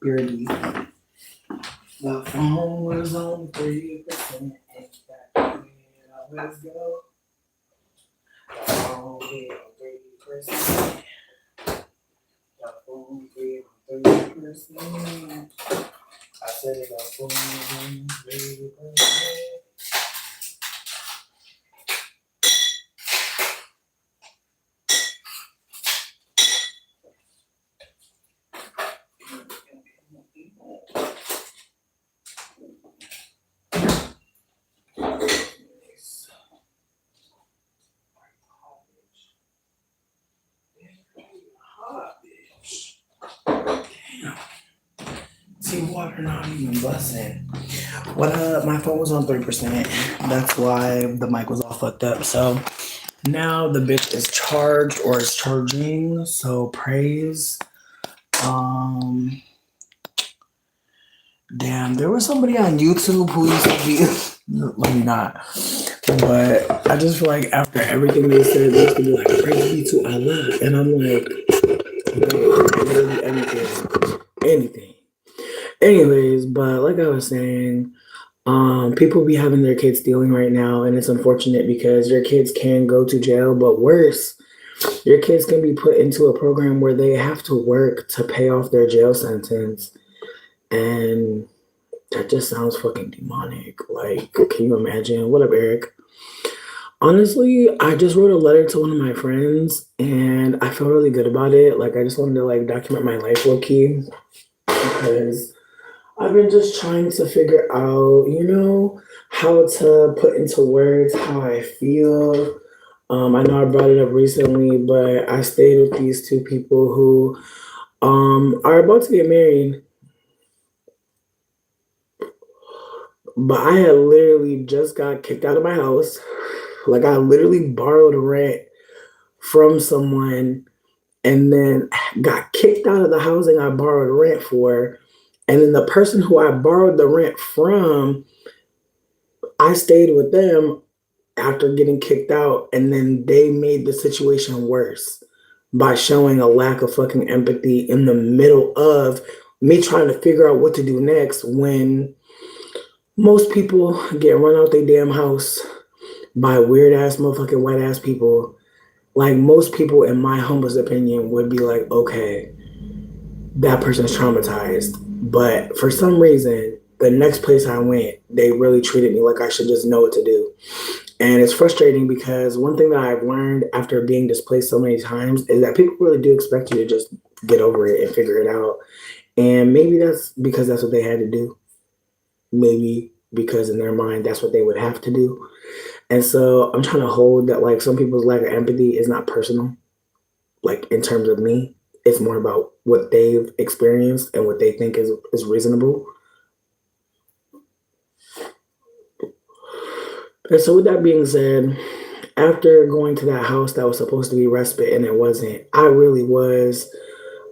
Beardy. The phone was on 3%. It always go. The phone be on 3%. The phone be on 3%. I said the phone on 3%. See, water not even busting. What up? My phone was on 3%. That's why the mic was all fucked up. So now the bitch is charged or is charging. So praise. Um Damn, there was somebody on YouTube who used to be let me not. But I just feel like after everything they said, they used to be like, praise be to Allah. And I'm like, literally anything. Anything. Anyways, but like I was saying, people be having their kids stealing right now, and it's unfortunate because your kids can go to jail, but worse, your kids can be put into a program where they have to work to pay off their jail sentence. And that just sounds fucking demonic. Like, can you imagine? What up, Eric? Honestly, I just wrote a letter to one of my friends and I feel really good about it. Like, I just wanted to like document my life low key because I've been just trying to figure out, how to put into words how I feel. I know I brought it up recently, but I stayed with these two people who are about to get married. But I had literally just got kicked out of my house. Like I literally borrowed rent from someone and then got kicked out of the housing I borrowed rent for. And then the person who I borrowed the rent from, I stayed with them after getting kicked out, and then they made the situation worse by showing a lack of fucking empathy in the middle of me trying to figure out what to do next when most people get run out their damn house by weird ass motherfucking white ass people. Like most people, in my humblest opinion, would be like, okay, that person's traumatized. But for some reason, the next place I went, they really treated me like I should just know what to do. And it's frustrating because one thing that I've learned after being displaced so many times is that people really do expect you to just get over it and figure it out. And maybe that's because that's what they had to do. Maybe because in their mind, that's what they would have to do. And so I'm trying to hold that like some people's lack of empathy is not personal, like in terms of me. It's more about what they've experienced and what they think is reasonable. And so with that being said, after going to that house that was supposed to be respite and it wasn't, I really was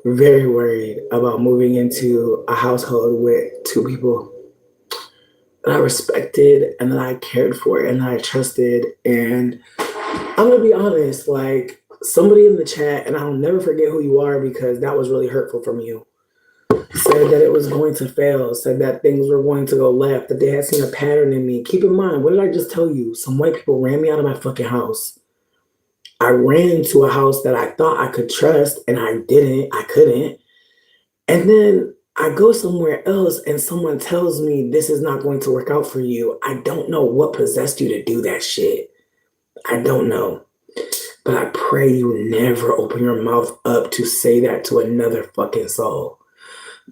very worried about moving into a household with two people that I respected and that I cared for and that I trusted. And I'm gonna be honest, like somebody in the chat, and I'll never forget who you are because that was really hurtful from you, said that it was going to fail, said that things were going to go left, that they had seen a pattern in me. Keep in mind, what did I just tell you? Some white people ran me out of my fucking house. I ran to a house that I thought I could trust and I didn't, I couldn't. And then I go somewhere else and someone tells me this is not going to work out for you. I don't know what possessed you to do that shit. I don't know. But I pray you never open your mouth up to say that to another fucking soul.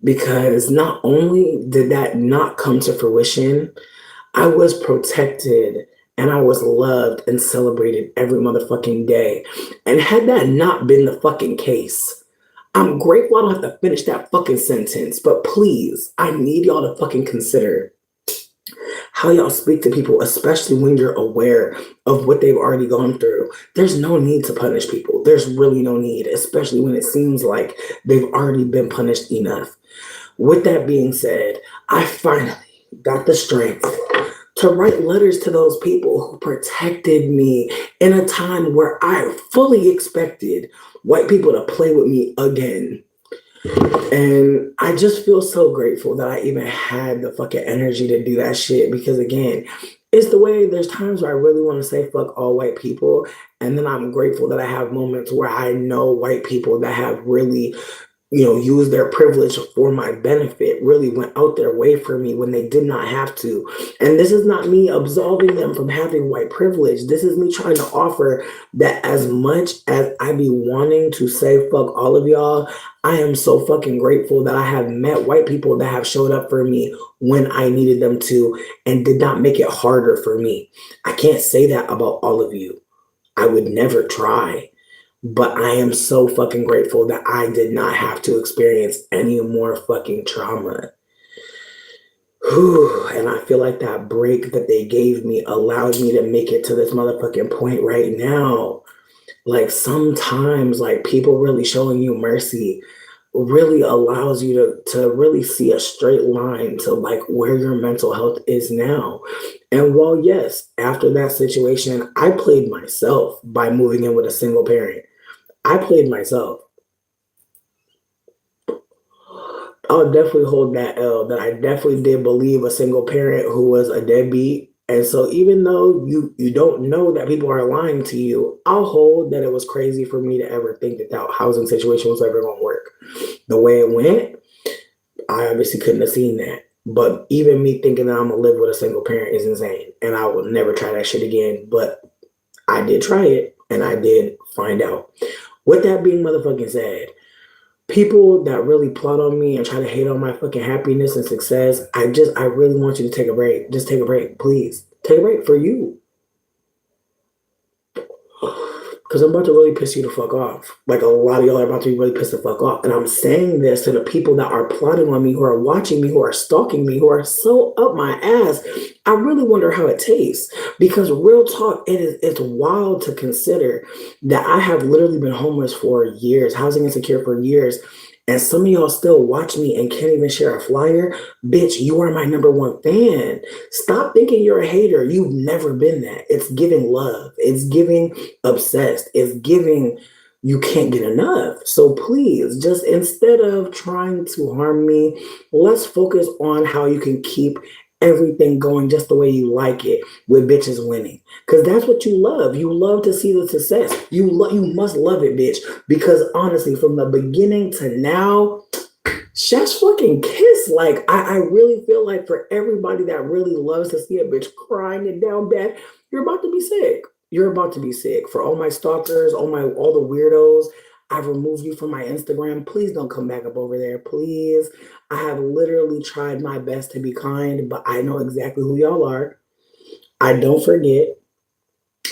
Because not only did that not come to fruition, I was protected and I was loved and celebrated every motherfucking day. And had that not been the fucking case, I'm grateful I don't have to finish that fucking sentence, but please, I need y'all to fucking consider how y'all speak to people, especially when you're aware of what they've already gone through. There's no need to punish people. There's really no need, especially when it seems like they've already been punished enough. With that being said, I finally got the strength to write letters to those people who protected me in a time where I fully expected white people to play with me again. And I just feel so grateful that I even had the fucking energy to do that shit because again, it's the way there's times where I really want to say fuck all white people. And then I'm grateful that I have moments where I know white people that have really use their privilege for my benefit, really went out their way for me when they did not have to. And this is not me absolving them from having white privilege. This is me trying to offer that as much as I be wanting to say fuck all of y'all, I am so fucking grateful that I have met white people that have showed up for me when I needed them to and did not make it harder for me. I can't say that about all of you. I would never try. But I am so fucking grateful that I did not have to experience any more fucking trauma. Whew. And I feel like that break that they gave me allowed me to make it to this motherfucking point right now. Like sometimes, like people really showing you mercy really allows you to really see a straight line to like where your mental health is now. And while yes, after that situation, I played myself by moving in with a single parent. I played myself. I'll definitely hold that L that I definitely did believe a single parent who was a deadbeat. And so even though you don't know that people are lying to you, I'll hold that it was crazy for me to ever think that that housing situation was ever going to work. The way it went, I obviously couldn't have seen that. But even me thinking that I'm gonna live with a single parent is insane. And I will never try that shit again. But I did try it and I did find out. With that being motherfucking said, people that really plot on me and try to hate on my fucking happiness and success, I really want you to take a break. Just take a break, please. Take a break for you. Because I'm about to really piss you the fuck off. Like a lot of y'all are about to be really pissed the fuck off. And I'm saying this to the people that are plotting on me, who are watching me, who are stalking me, who are so up my ass. I really wonder how it tastes. Because real talk, it's wild to consider that I have literally been homeless for years, housing insecure for years. And some of y'all still watch me and can't even share a flyer. Bitch, you are my number one fan. Stop thinking you're a hater. You've never been that. It's giving love. It's giving obsessed. It's giving you can't get enough. So please, just instead of trying to harm me, let's focus on how you can keep everything going just the way you like it with bitches winning. Because that's what you love. You love to see the success. You must love it, bitch. Because honestly, from the beginning to now, chef's fucking kiss. Like I really feel like for everybody that really loves to see a bitch crying it down bad, you're about to be sick. You're about to be sick. For all my stalkers, all the weirdos, I've removed you from my Instagram. Please don't come back up over there. Please. I have literally tried my best to be kind, but I know exactly who y'all are. I don't forget.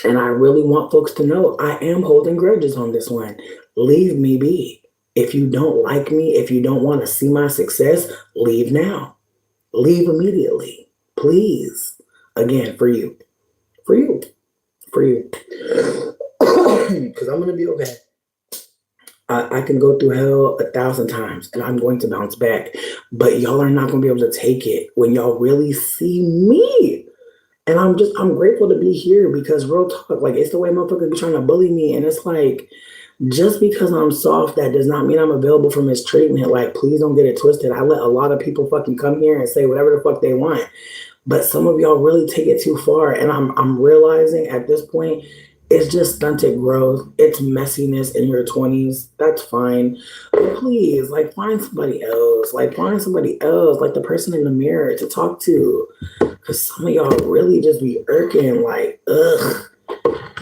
And I really want folks to know I am holding grudges on this one. Leave me be. If you don't like me, if you don't want to see my success, leave now. Leave immediately. Please. Again, for you. For you. For you. Because I'm going to be okay. I can go through hell 1,000 times and I'm going to bounce back. But y'all are not going to be able to take it when y'all really see me. And I'm grateful to be here because real talk, like it's the way motherfuckers be trying to bully me. And it's like, just because I'm soft, that does not mean I'm available for mistreatment. Like, please don't get it twisted. I let a lot of people fucking come here and say whatever the fuck they want. But some of y'all really take it too far. And I'm realizing at this point, it's just stunted growth. It's messiness in your 20s. That's fine. But please, like, find somebody else. Like, find somebody else, like the person in the mirror to talk to. Because some of y'all really just be irking, like, ugh.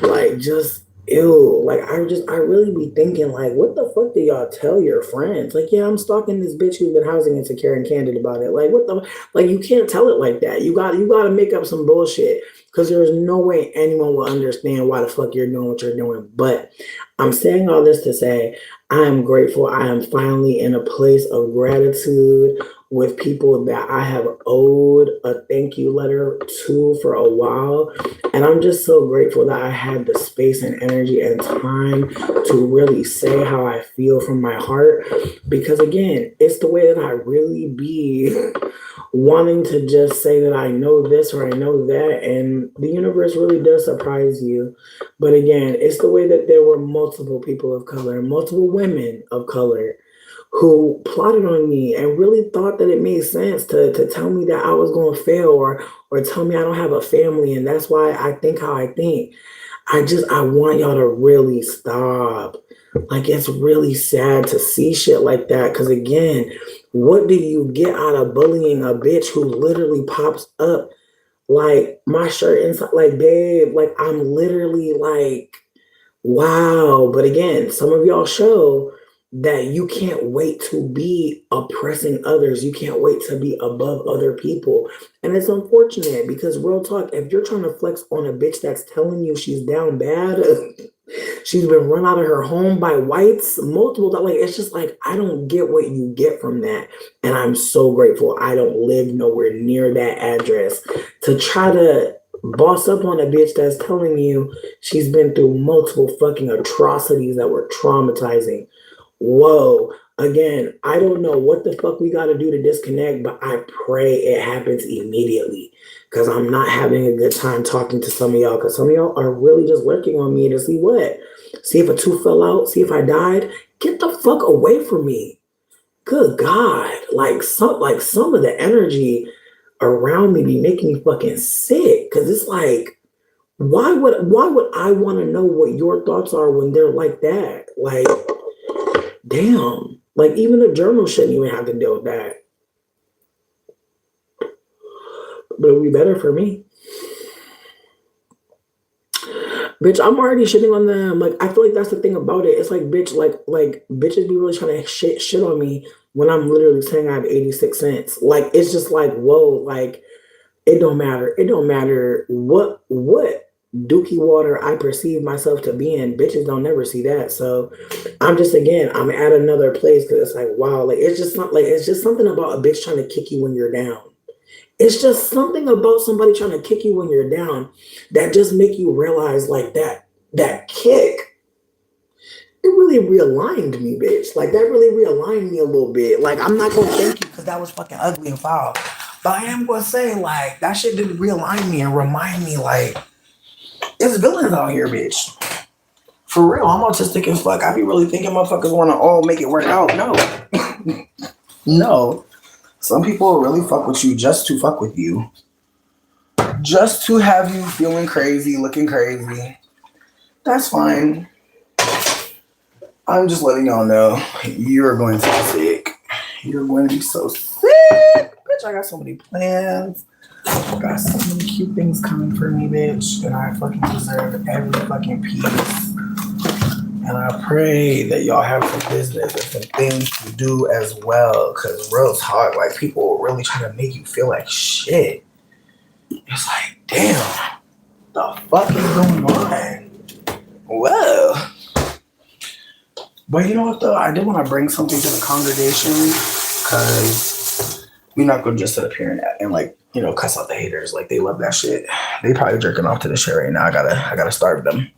Like, just ew. Like, I really be thinking, like, what the fuck do y'all tell your friends? Like, yeah, I'm stalking this bitch who's been housing insecure and candid about it. Like, what the, like, you can't tell it like that. You gotta make up some bullshit because there's no way anyone will understand why the fuck you're doing what you're doing. But I'm saying all this to say, I am grateful. I am finally in a place of gratitude with people that I have owed a thank you letter to for a while. And I'm just so grateful that I had the space and energy and time to really say how I feel from my heart. Because again, it's the way that I really be wanting to just say that I know this or I know that. And the universe really does surprise you. But again, it's the way that there were multiple people of color, multiple women of color who plotted on me and really thought that it made sense to tell me that I was going to fail or tell me I don't have a family and that's why I think how I think. I want y'all to really stop. Like it's really sad to see shit like that. Cause again, what do you get out of bullying a bitch who literally pops up like my shirt inside? Like, babe, like I'm literally like, wow. But again, some of y'all show that you can't wait to be oppressing others. You can't wait to be above other people. And it's unfortunate because real talk, if you're trying to flex on a bitch that's telling you she's down bad, she's been run out of her home by whites multiple times. Like it's just like I don't get what you get from that. And I'm so grateful I don't live nowhere near that address to try to boss up on a bitch that's telling you she's been through multiple fucking atrocities that were traumatizing. Whoa. Again, I don't know what the fuck we got to do to disconnect, but I pray it happens immediately because I'm not having a good time talking to some of y'all because some of y'all are really just lurking on me to see what? See if a tooth fell out, see if I died. Get the fuck away from me. Good God. Like some of the energy around me be making me fucking sick because it's like why would I want to know what your thoughts are when they're like that? Like damn. Like even the journal shouldn't even have to deal with that. But it'll be better for me. Bitch, I'm already shitting on them. Like I feel like that's the thing about it. It's like bitch, like bitches be really trying to shit on me when I'm literally saying I have 86 cents. Like it's just like, whoa, like it don't matter. It don't matter what dookie water I perceive myself to be in. Bitches don't never see that. So I'm just again, I'm at another place because it's like, wow, like it's just not like it's just something about a bitch trying to kick you when you're down. It's just something about somebody trying to kick you when you're down that just make you realize like that kick, it really realigned me, bitch. Like that really realigned me a little bit. Like I'm not gonna thank you because that was fucking ugly and foul. But I am gonna say like that shit didn't realign me and remind me like it's villains out here, bitch. For real, I'm autistic as fuck. I be really thinking motherfuckers wanna all make it work out. No. No. Some people really fuck with you just to fuck with you. Just to have you feeling crazy, looking crazy. That's fine. I'm just letting y'all know you're going to be sick. You're going to be so sick. Bitch, I got so many plans. I got so many cute things coming for me, bitch. And I fucking deserve every fucking piece. And I pray that y'all have some business and some things to do as well. Cause real talk, like people are really trying to make you feel like shit. It's like, damn, the fuck is going on? Whoa. But you know what though? I did want to bring something to the congregation because we're not gonna just sit up here and like, you know, cuss out the haters. Like they love that shit. They probably jerking off to the shit right now. I gotta starve them.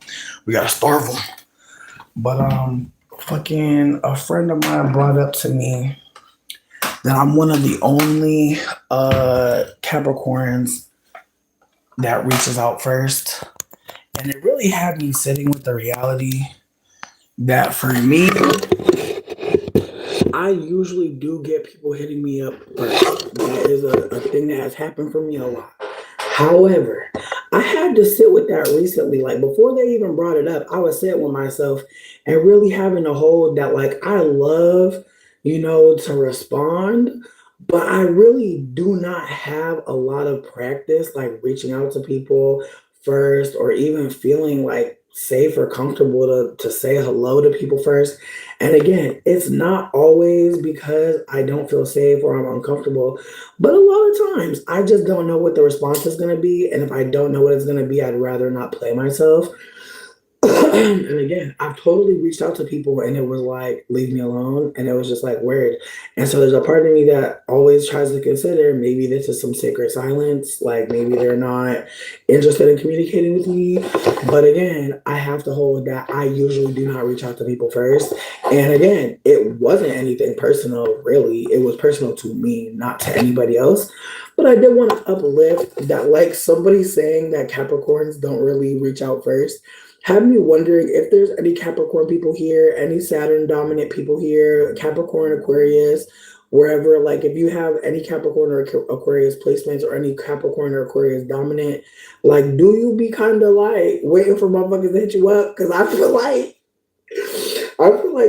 We gotta starve them. But fucking a friend of mine brought up to me that I'm one of the only Capricorns that reaches out first. And it really had me sitting with the reality that for me, I usually do get people hitting me up first. That is a thing that has happened for me a lot. However, I had to sit with that recently. Like before they even brought it up, I was sitting with myself and really having to hold that like I love, you know, to respond, but I really do not have a lot of practice like reaching out to people first or even feeling like safe or comfortable to say hello to people first. And again, it's not always because I don't feel safe or I'm uncomfortable, but a lot of times I just don't know what the response is going to be. And if I don't know what it's going to be, I'd rather not play myself. And again, I've totally reached out to people and it was like, leave me alone. And it was just like, weird. And so there's a part of me that always tries to consider maybe this is some sacred silence. Like maybe they're not interested in communicating with me. But again, I have to hold that I usually do not reach out to people first. And again, it wasn't anything personal, really. It was personal to me, not to anybody else. But I did want to uplift that, like somebody saying that Capricorns don't really reach out first. Have me wondering if there's any Capricorn people here, any Saturn dominant people here, Capricorn, Aquarius, wherever. Like, if you have any Capricorn or Aquarius placements or any Capricorn or Aquarius dominant, like, do you be kind of like waiting for motherfuckers to hit you up? Because I feel like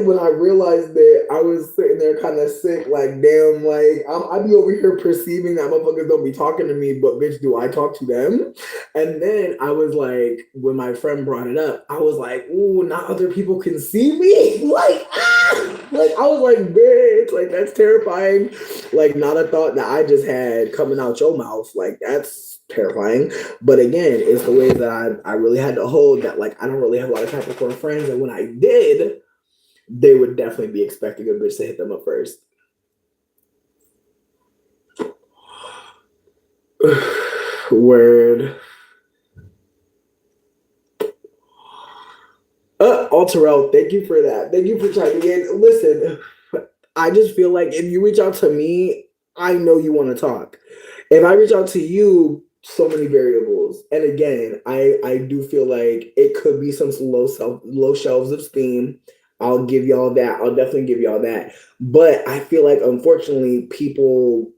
when I realized that I was sitting there kind of sick, like, damn, like, I be over here perceiving that motherfuckers don't be talking to me, but bitch, do I talk to them? And then I was like, when my friend brought it up, I was like, ooh, not other people can see me. Like, ah! Like, I was like, bitch, like, that's terrifying. Like, not a thought that I just had coming out your mouth. Like, that's terrifying. But again, it's the way that I really had to hold that, like, I don't really have a lot of Capricorn friends. And when I did, they would definitely be expecting a bitch to hit them up first. Word. Alterel, thank you for that. Thank you for chiming in. Listen, I just feel like if you reach out to me, I know you want to talk. If I reach out to you, so many variables. And again, I do feel like it could be some low shelves of steam. I'll give y'all that. I'll definitely give y'all that. But I feel like unfortunately people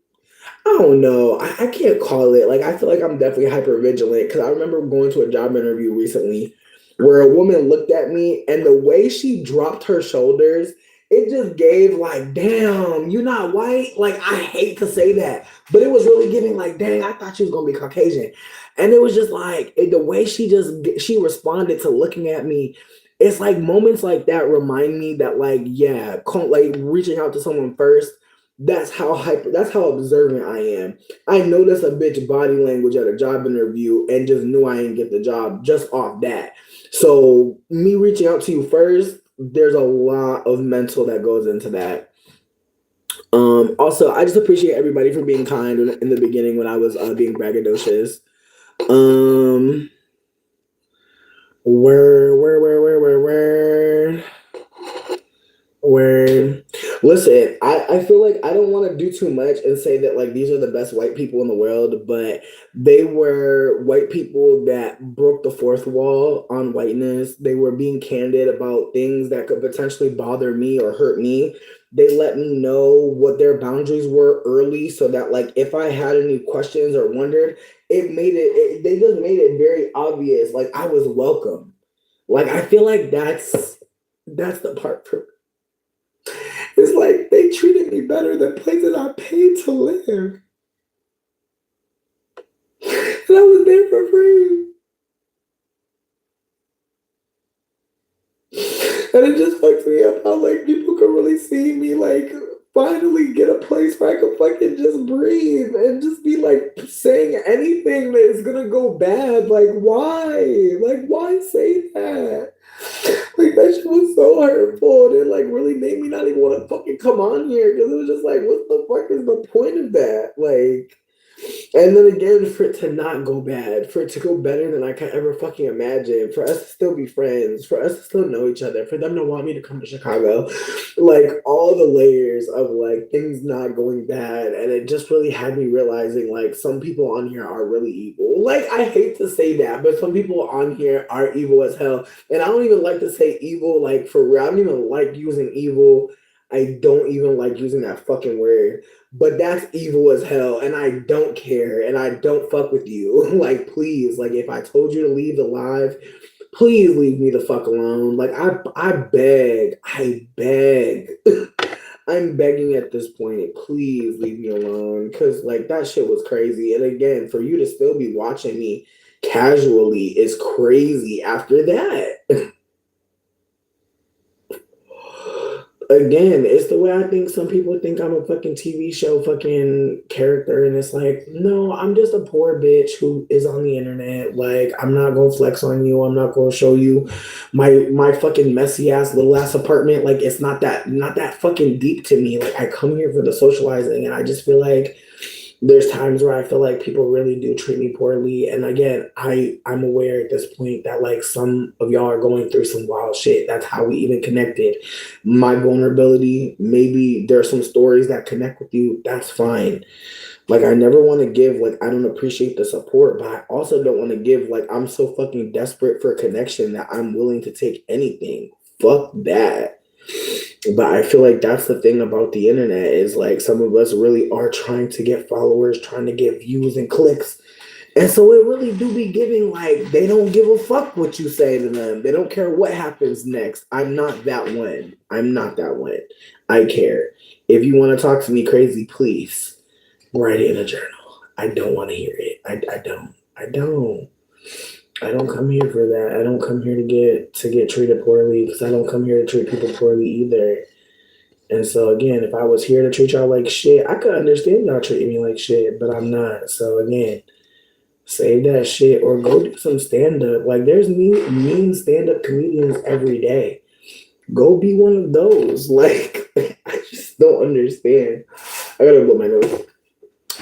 I don't know. I can't call it. Like, I feel like I'm definitely hyper vigilant because I remember going to a job interview recently where a woman looked at me and the way she dropped her shoulders, it just gave like, damn, you're not white. Like, I hate to say that, but it was really giving like, dang, I thought she was gonna be Caucasian, and it was just like the way she responded to looking at me. It's like moments like that remind me that like, yeah, like reaching out to someone first, that's how observant I am. I noticed a bitch body language at a job interview and just knew I didn't get the job just off that. So me reaching out to you first, there's a lot of mental that goes into that. Also, I just appreciate everybody for being kind in the beginning when I was being braggadocious. Um, where? Where listen, I feel like I don't want to do too much and say that like these are the best white people in the world, but they were white people that broke the fourth wall on whiteness. They were being candid about things that could potentially bother me or hurt me. They let me know what their boundaries were early so that like if I had any questions or wondered, they just made it very obvious like I was welcome. Like I feel like that's the part for it's like they treated me better than places I paid to live. And I was there for free. And it just fucks me up how like people can really see me like finally get a place where I can fucking just breathe and just be like saying anything that is gonna go bad. Like why? Like why say that? Like that shit was so hurtful. And it like really made me not even want to fucking come on here because it was just like, what the fuck is the point of that? Like, and then again, for it to not go bad, for it to go better than I could ever fucking imagine, for us to still be friends, for us to still know each other, for them to want me to come to Chicago, like all the layers of like things not going bad. And it just really had me realizing like some people on here are really evil. Like, I hate to say that, but some people on here are evil as hell. And I don't even like to say evil, like for real. I don't even like using evil. I don't even like using that fucking word, but that's evil as hell and I don't care and I don't fuck with you. Like please, like if I told you to leave the live, please leave me the fuck alone. Like I beg. I'm begging at this point, please leave me alone cuz like that shit was crazy. And again, for you to still be watching me casually is crazy after that. Again, it's the way I think some people think I'm a fucking TV show fucking character, and it's like, no, I'm just a poor bitch who is on the internet. Like, I'm not gonna flex on you. I'm not gonna show you my fucking messy ass little ass apartment. Like, it's not that fucking deep to me. Like, I come here for the socializing, and I just feel like There's times where I feel like people really do treat me poorly. And again, I'm aware at this point that like some of y'all are going through some wild shit. That's how we even connected. My vulnerability, maybe there's some stories that connect with you. That's fine. Like I never want to give like I don't appreciate the support, but I also don't want to give like I'm so fucking desperate for connection that I'm willing to take anything. Fuck that. But I feel like that's the thing about the internet is like some of us really are trying to get followers, trying to get views and clicks. And so it really do be giving like they don't give a fuck what you say to them. They don't care what happens next. I'm not that one. I'm not that one. I care. If you want to talk to me crazy, please write it in a journal. I don't want to hear it. I don't. I don't. I don't come here for that. I don't come here to get treated poorly because I don't come here to treat people poorly either. And so again, if I was here to treat y'all like shit, I could understand y'all treating me like shit, but I'm not. So again, save that shit or go do some stand up. Like there's mean stand up comedians every day. Go be one of those. Like I just don't understand. I gotta blow my nose.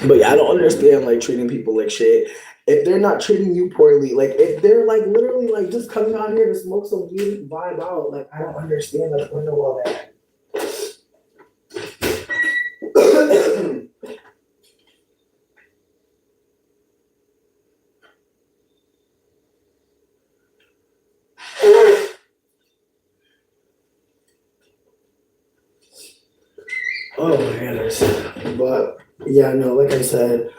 But yeah, I don't understand like treating people like shit. If they're not treating you poorly, like if they're like literally like just coming out here to smoke some weed, vibe out, like I don't understand the point of all that. Oh my goodness. But yeah, no, like I said,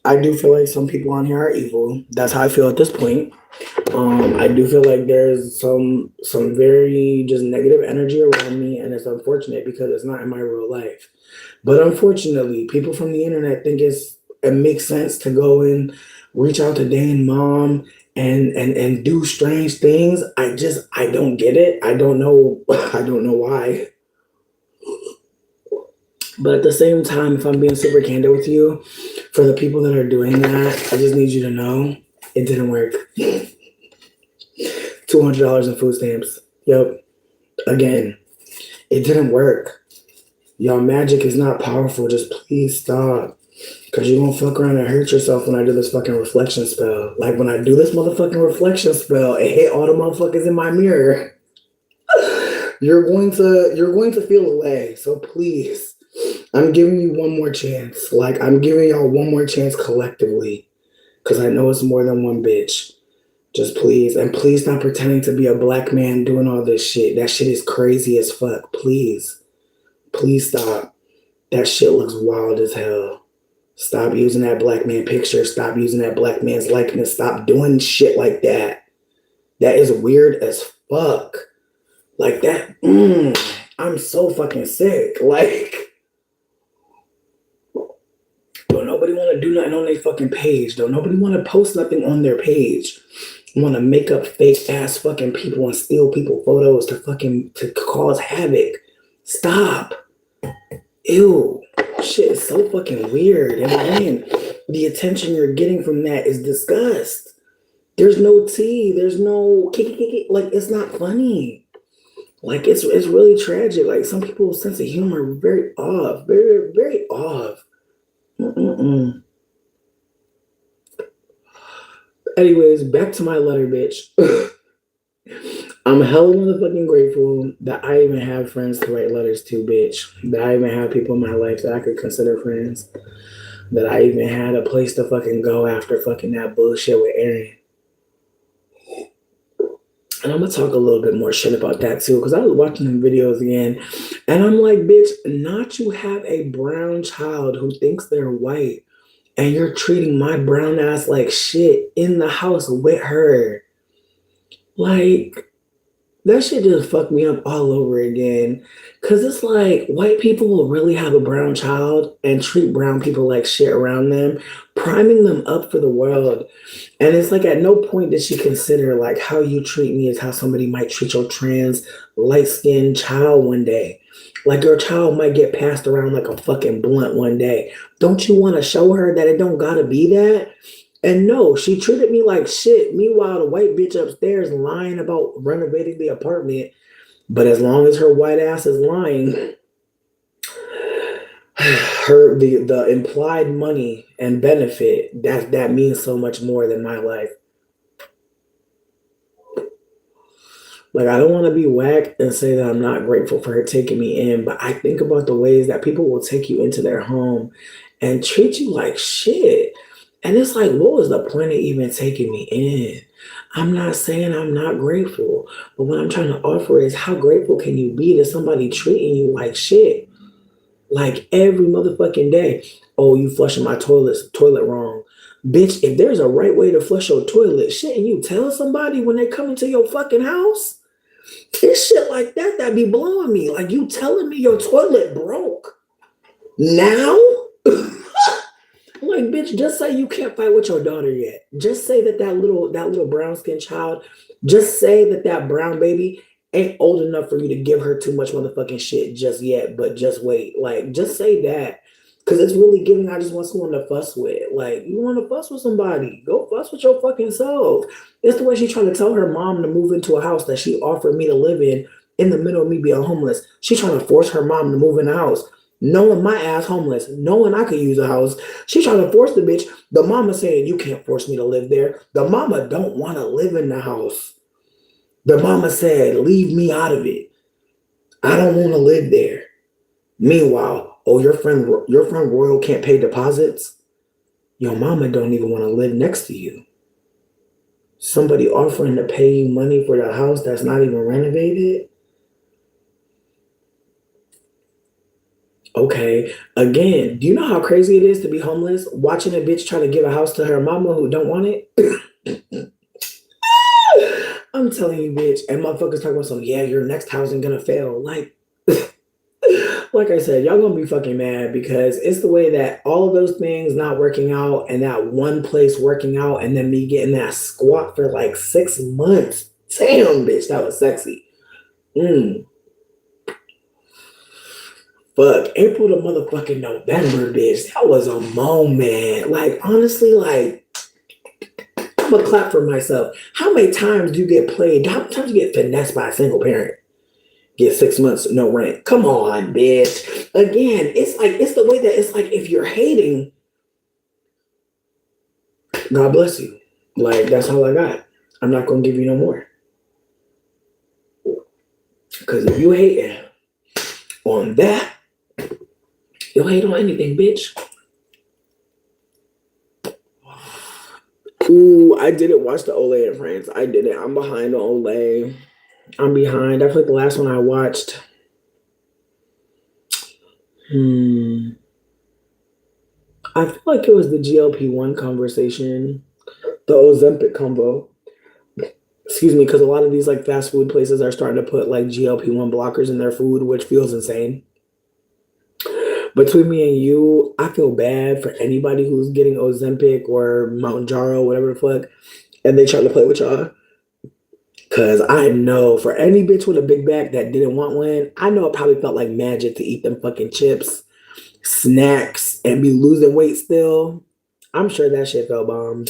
I do feel like some people on here are evil. That's how I feel at this point. I do feel like there's some very just negative energy around me, and it's unfortunate because it's not in my real life. But unfortunately, people from the internet think it makes sense to go and reach out to Dane mom and do strange things. I don't get it. I don't know I don't know why. But at the same time, if I'm being super candid with you, for the people that are doing that, I just need you to know it didn't work. $200 in food stamps. Yep. Again, it didn't work. Y'all magic is not powerful. Just please stop. Cause you're gonna fuck around and hurt yourself when I do this fucking reflection spell. Like when I do this motherfucking reflection spell, it hit all the motherfuckers in my mirror. You're going to feel away. So please, I'm giving you one more chance. Like I'm giving y'all one more chance collectively. Cause I know it's more than one bitch. Just please, and please stop pretending to be a black man doing all this shit. That shit is crazy as fuck. Please. Please stop. That shit looks wild as hell. Stop using that black man picture. Stop using that black man's likeness. Stop doing shit like that. That is weird as fuck. Like that. I'm so fucking sick. Like, don't nobody want to do nothing on their fucking page. Don't nobody want to post nothing on their page. Want to make up fake ass fucking people and steal people photos to cause havoc. Stop. Ew. Shit is so fucking weird. And again, the attention you're getting from that is disgust. There's no tea. There's no like it's not funny. Like it's really tragic. Like some people's sense of humor are very off. Very, very off. Mm-mm-mm. Anyways, back to my letter, bitch. I'm hella motherfucking grateful that I even have friends to write letters to, bitch. That I even have people in my life that I could consider friends. That I even had a place to fucking go after fucking that bullshit with Aaron. And I'm gonna talk a little bit more shit about that too, because I was watching them videos again, and I'm like, bitch, not you have a brown child who thinks they're white, and you're treating my brown ass like shit in the house with her. Like, that shit just fucked me up all over again. Cause it's like white people will really have a brown child and treat brown people like shit around them, priming them up for the world. And it's like at no point did she consider like how you treat me is how somebody might treat your trans light-skinned child one day. Like your child might get passed around like a fucking blunt one day. Don't you want to show her that it don't gotta be that? And no, she treated me like shit. Meanwhile, the white bitch upstairs lying about renovating the apartment. But as long as her white ass is lying, her the implied money and benefit that means so much more than my life. Like, I don't want to be whack and say that I'm not grateful for her taking me in, but I think about the ways that people will take you into their home and treat you like shit. And it's like, what was the point of even taking me in? I'm not saying I'm not grateful, but what I'm trying to offer is how grateful can you be to somebody treating you like shit? Like every motherfucking day. Oh, you flushing my toilet wrong. Bitch, if there's a right way to flush your toilet, shouldn't you tell somebody when they come into your fucking house? It's shit like that that be blowing me. Like, you telling me your toilet broke now? Like, bitch, just say you can't fight with your daughter yet. Just say that little brown skinned child. Just say that brown baby ain't old enough for you to give her too much motherfucking shit just yet. But just wait. Like, just say that. Cause it's really giving. I just want someone to fuss with. Like, you want to fuss with somebody? Go fuss with your fucking self. It's the way she's trying to tell her mom to move into a house that she offered me to live in the middle of me being homeless. She's trying to force her mom to move in the house, knowing my ass homeless, knowing I could use a house. She trying to force the bitch. The mama saying, you can't force me to live there. The mama don't want to live in the house. The mama said, leave me out of it. I don't want to live there. Meanwhile, oh, your friend Royal can't pay deposits? Your mama don't even want to live next to you. Somebody offering to pay you money for the house that's not even renovated? Okay. Again, do you know how crazy it is to be homeless? Watching a bitch try to give a house to her mama who don't want it? I'm telling you, bitch. And motherfuckers talking about some, yeah, your next house ain't gonna fail. Like I said, y'all gonna be fucking mad because it's the way that all of those things not working out and that one place working out and then me getting that squat for like 6 months. Damn, bitch, that was sexy. Mm. Fuck, April to motherfucking November, bitch. That was a moment. Like, honestly, like, I'm gonna clap for myself. How many times do you get played? How many times do you get finessed by a single parent? Get 6 months, no rent. Come on, bitch. Again, it's the way that it's like if you're hating, God bless you. Like, that's all I got. I'm not gonna give you no more. Because if you hate on that, you'll hate on anything, bitch. Ooh, I didn't watch the Olay in France. I didn't. I'm behind on Olay. I'm behind. I feel like the last one I watched. I feel like it was the GLP-1 conversation, the Ozempic combo. Excuse me, because a lot of these like fast food places are starting to put like GLP-1 blockers in their food, which feels insane. Between me and you, I feel bad for anybody who's getting Ozempic or Mount Jaro, whatever the fuck, and they try to play with y'all. Cause I know for any bitch with a big back that didn't want one, I know it probably felt like magic to eat them fucking chips, snacks, and be losing weight still. I'm sure that shit felt bomb.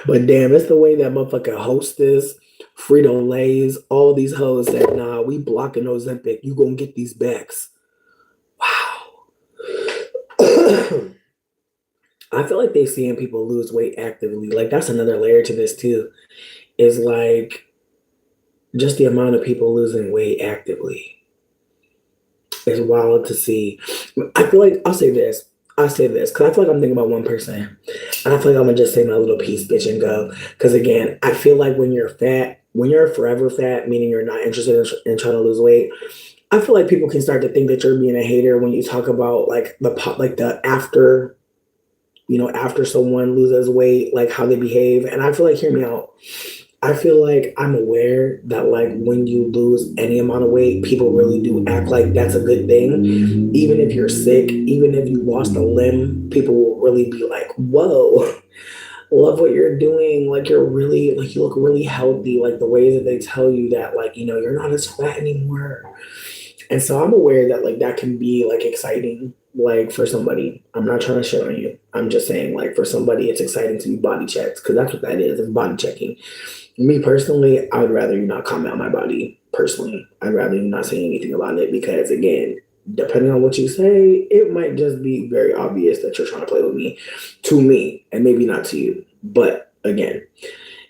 But damn, it's the way that motherfucking Hostess, Frito Lays, all these hoes said, nah, we blocking Ozempic. You gonna get these backs. Wow. I feel like they seeing people lose weight actively. Like, that's another layer to this too. Is like just the amount of people losing weight actively is wild to see. I feel like I'll say this because I feel like I'm thinking about one person, and I feel like I'm gonna just say my little piece, bitch, and go. Because again, I feel like when you're fat, when you're forever fat, meaning you're not interested in trying to lose weight, I feel like people can start to think that you're being a hater when you talk about like the after, after someone loses weight, like how they behave. And I feel like, hear me out. I feel like I'm aware that like when you lose any amount of weight, people really do act like that's a good thing. Even if you're sick, even if you lost a limb, people will really be like, whoa, love what you're doing. Like, you look really healthy. Like the ways that they tell you that, like, you're not as fat anymore. And so I'm aware that like that can be like exciting, like for somebody. I'm not trying to shit on you. I'm just saying, like, for somebody it's exciting to be body checked, because that's what that is. It's body checking. Me personally, I would rather you not comment on my body personally. I'd rather you not say anything about it because, again, depending on what you say, it might just be very obvious that you're trying to play with me, to me, and maybe not to you. But again,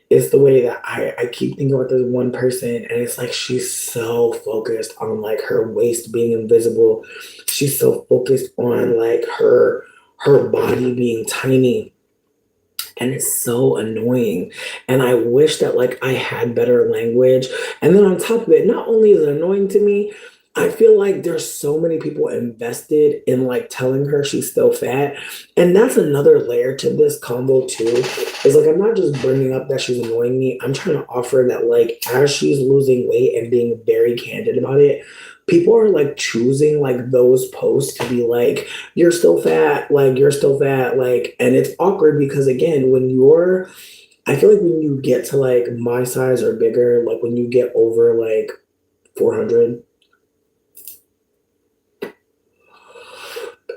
it's the way that I keep thinking about this one person, and it's like she's so focused on like her waist being invisible. She's so focused on like her body being tiny, and it's so annoying. And I wish that like I had better language. And then on top of it, not only is it annoying to me, I feel like there's so many people invested in like telling her she's still fat. And that's another layer to this combo too. Is like I'm not just bringing up that she's annoying me. I'm trying to offer that like as she's losing weight and being very candid about it, people are like choosing like those posts to be like, you're still fat, like you're still fat, like, and it's awkward because again, when you're, I feel like when you get to like my size or bigger, like when you get over like 400,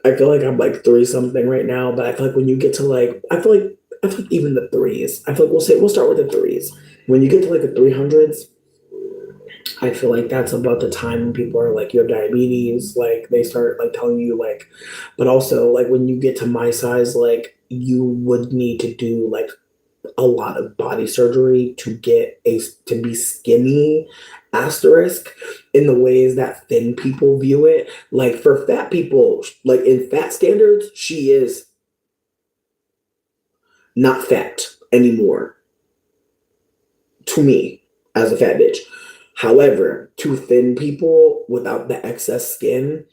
I feel like I'm like three something right now, but I feel like when you get to like, I feel like even the threes, I feel like we'll start with the threes. When you get to like the 300s, I feel like that's about the time when people are like, you have diabetes, like they start like telling you like, but also like when you get to my size, like you would need to do like a lot of body surgery to get a to be skinny asterisk in the ways that thin people view it. Like for fat people, like in fat standards, she is not fat anymore to me as a fat bitch. However, to thin people without the excess skin,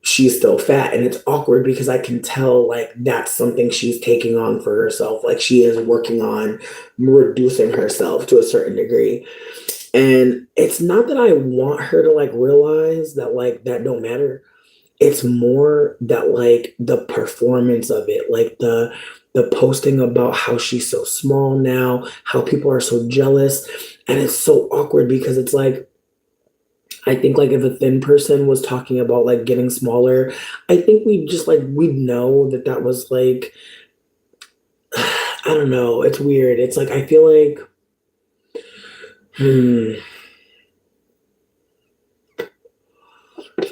she's still fat. And it's awkward because I can tell like that's something she's taking on for herself. Like she is working on reducing herself to a certain degree. And it's not that I want her to like realize that like that don't matter. It's more that like the performance of it, like the posting about how she's so small now, how people are so jealous. And it's so awkward because it's like I think like if a thin person was talking about like getting smaller, I think we just like we'd know that that was like I don't know. It's weird. It's like I feel like hmm,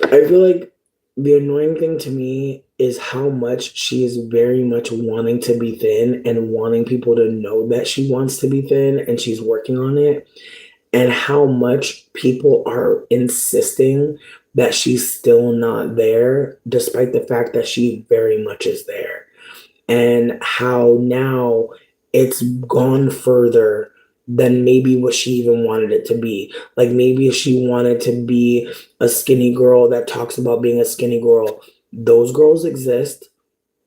I feel like the annoying thing to me is how much she is very much wanting to be thin and wanting people to know that she wants to be thin and she's working on it, and how much people are insisting that she's still not there, despite the fact that she very much is there. And how now it's gone further than maybe what she even wanted it to be. Like maybe if she wanted to be a skinny girl that talks about being a skinny girl, those girls exist.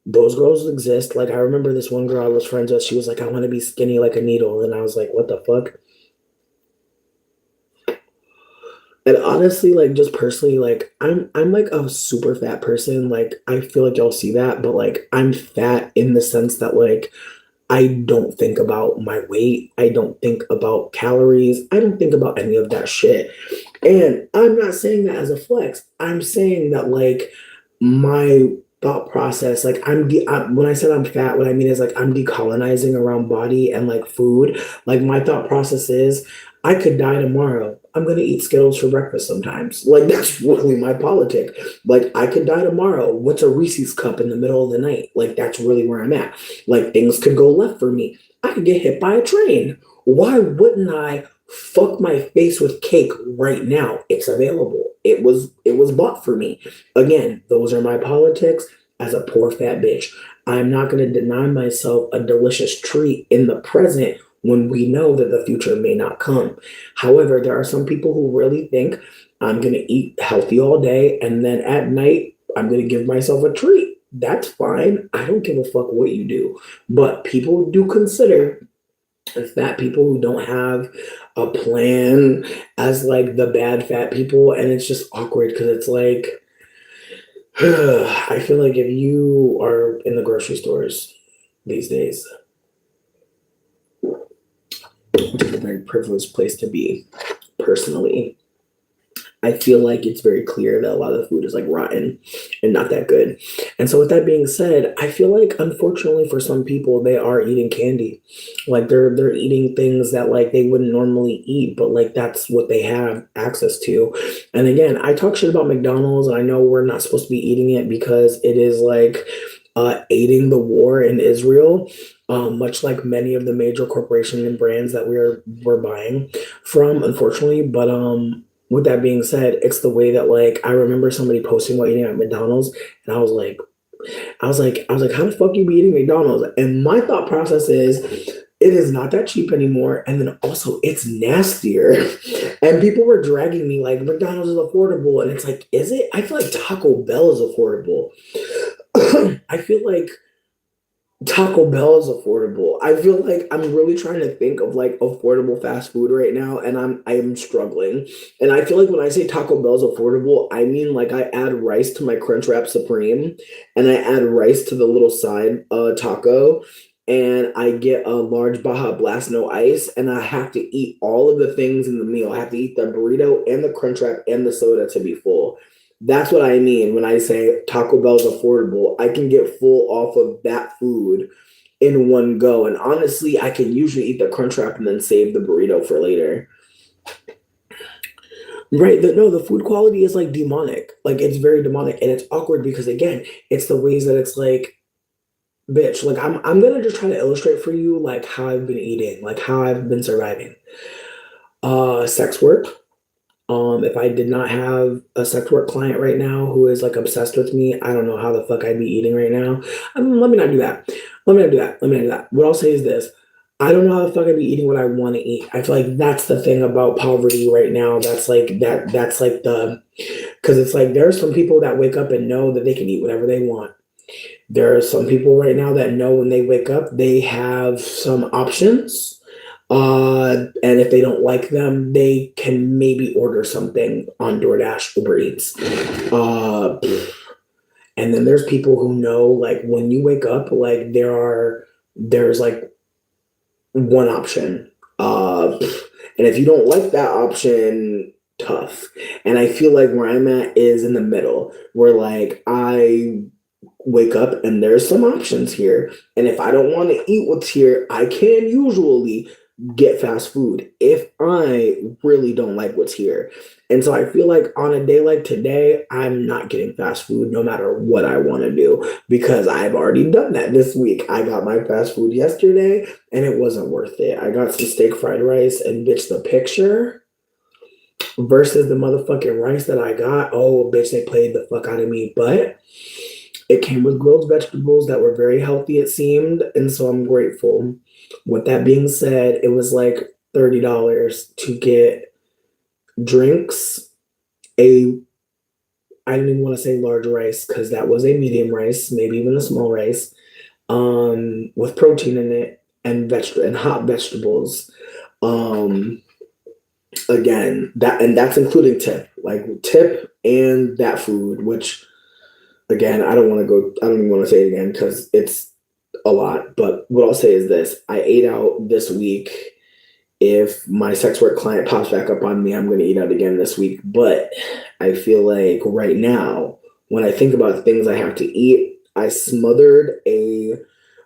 Those girls exist. Like I remember this one girl I was friends with, she was like, I want to be skinny like a needle. And I was like, what the fuck? And honestly, like just personally, like I'm like a super fat person. Like I feel like y'all see that, but like I'm fat in the sense that like I don't think about my weight. I don't think about calories. I don't think about any of that shit. And I'm not saying that as a flex. I'm saying that like my thought process, like when I said I'm fat, what I mean is like I'm decolonizing around body and like food. Like my thought process is I could die tomorrow. I'm gonna eat Skittles for breakfast sometimes. Like that's really my politic. Like I could die tomorrow. What's a Reese's cup in the middle of the night? Like that's really where I'm at. Like things could go left for me. I could get hit by a train. Why wouldn't I fuck my face with cake right now? It's available. It was bought for me. Again, those are my politics as a poor fat bitch. I'm not going to deny myself a delicious treat in the present when we know that the future may not come. However, there are some people who really think I'm going to eat healthy all day and then at night I'm going to give myself a treat. That's fine. I don't give a fuck what you do. But people do consider fat people who don't have a plan as like the bad fat people. And it's just awkward because it's like, I feel like if you are in the grocery stores these days, which is a very privileged place to be personally, I feel like it's very clear that a lot of the food is like rotten and not that good. And so with that being said, I feel like unfortunately for some people they are eating candy. Like they're eating things that like they wouldn't normally eat, but like that's what they have access to. And again, I talk shit about McDonald's and I know we're not supposed to be eating it because it is like aiding the war in Israel. Much like many of the major corporations and brands that we're buying from, unfortunately. But with that being said, it's the way that like I remember somebody posting while eating at McDonald's, and I was like, how the fuck you be eating McDonald's? And my thought process is, it is not that cheap anymore, and then also it's nastier. And people were dragging me like McDonald's is affordable, and it's like, is it? I feel like Taco Bell is affordable. I feel like Taco Bell is affordable. I feel like I'm really trying to think of like affordable fast food right now, and I'm struggling. And I feel like when I say Taco Bell's affordable, I mean like I add rice to my Crunchwrap Supreme, and I add rice to the little side taco, and I get a large Baja Blast no ice, and I have to eat all of the things in the meal. I have to eat the burrito and the Crunchwrap and the soda to be full. That's what I mean when I say Taco Bell's affordable. I can get full off of that food in one go. And honestly, I can usually eat the Crunchwrap and then save the burrito for later. Right. No, the food quality is like demonic. Like it's very demonic. And it's awkward because again, it's the ways that it's like, bitch, like I'm gonna just try to illustrate for you like how I've been eating, like how I've been surviving. Sex work. If I did not have a sex work client right now who is like obsessed with me, I don't know how the fuck I'd be eating right now. Let me not do that. Let me not do that. Let me not do that. What I'll say is this. I don't know how the fuck I'd be eating what I want to eat. I feel like that's the thing about poverty right now. That's like the because it's like there are some people that wake up and know that they can eat whatever they want. There are some people right now that know when they wake up, they have some options. And if they don't like them, they can maybe order something on DoorDash, Uber Eats. Uh, and then there's people who know, like, when you wake up, like, there's like one option. And if you don't like that option, tough. And I feel like where I'm at is in the middle, where like I wake up and there's some options here. And if I don't want to eat what's here, I can usually get fast food if I really don't like what's here. And so I feel like on a day like today, I'm not getting fast food no matter what I want to do because I've already done that this week. I got my fast food yesterday and it wasn't worth it. I got some steak fried rice and bitch the picture versus the motherfucking rice that I got. Oh, bitch, they played the fuck out of me. But it came with grilled vegetables that were very healthy, it seemed, and so I'm grateful. With that being said, it was like $30 to get drinks, a I didn't even want to say large rice because that was a medium rice, maybe even a small rice, with protein in it and hot vegetables. Um, Again, that's including tip, like tip and that food, which again, I don't even want to say it again because it's a lot. But what I'll say is this I ate out this week. If my sex work client pops back up on me, I'm going to eat out again this week. But I feel like right now, when I think about things I have to eat, I smothered a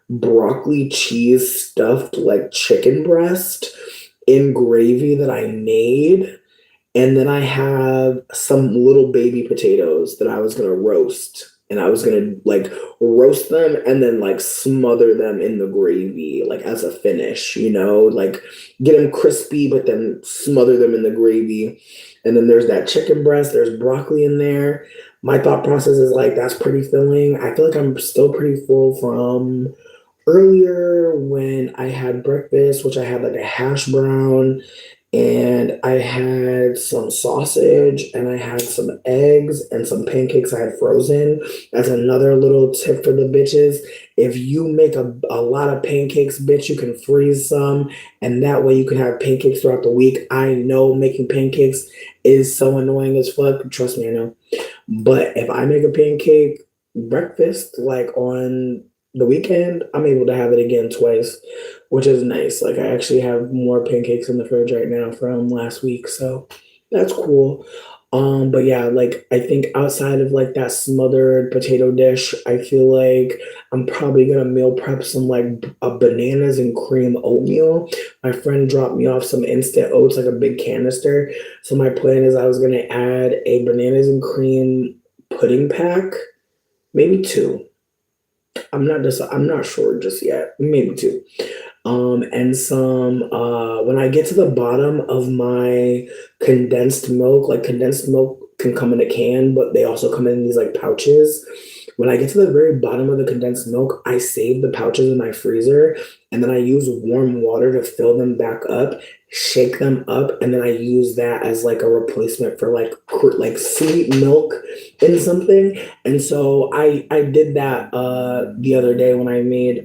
broccoli cheese stuffed like chicken breast in gravy that I made, and then I have some little baby potatoes that I was gonna roast. And I was gonna like roast them and then like smother them in the gravy, like as a finish, like get them crispy, but then smother them in the gravy. And then there's that chicken breast, there's broccoli in there. My thought process is like, that's pretty filling. I feel like I'm still pretty full from earlier when I had breakfast, which I had like a hash brown and I had some sausage and I had some eggs and some pancakes I had frozen. That's another little tip for the bitches. If you make a lot of pancakes, bitch, you can freeze some and that way you can have pancakes throughout the week. I know making pancakes is so annoying as fuck. Trust me, I know. But if I make a pancake breakfast like on the weekend, I'm able to have it again twice, which is nice. Like I actually have more pancakes in the fridge right now from last week, so that's cool. But yeah, like I think outside of like that smothered potato dish, I feel like I'm probably gonna meal prep some like bananas and cream oatmeal. My friend dropped me off some instant oats, like a big canister. So my plan is I was gonna add a bananas and cream pudding pack, maybe two. I'm not sure just yet. Maybe two. And some when I get to the bottom of my condensed milk, like condensed milk can come in a can, but they also come in these like pouches. When I get to the very bottom of the condensed milk, I save the pouches in my freezer and then I use warm water to fill them back up, shake them up, and then I use that as like a replacement for like sweet milk in something. And so I did that the other day when I made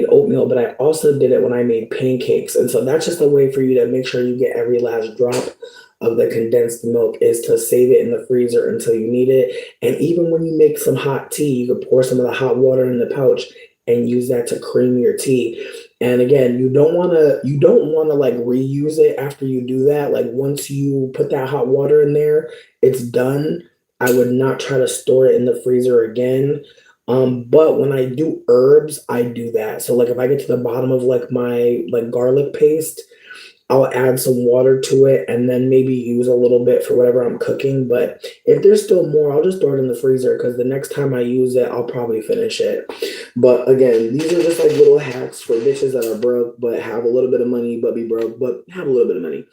oatmeal, but I also did it when I made pancakes. And so that's just a way for you to make sure you get every last drop of the condensed milk is to save it in the freezer until you need it. And even when you make some hot tea, you could pour some of the hot water in the pouch and use that to cream your tea. And again, you don't want to like reuse it after you do that. Like once you put that hot water in there, it's done. I would not try to store it in the freezer again. But when I do herbs, I do that. So like if I get to the bottom of like my like garlic paste, I'll add some water to it and then maybe use a little bit for whatever I'm cooking. But if there's still more, I'll just throw it in the freezer because the next time I use it, I'll probably finish it. But again, these are just like little hacks for bitches that are broke but have a little bit of money but be broke but have a little bit of money.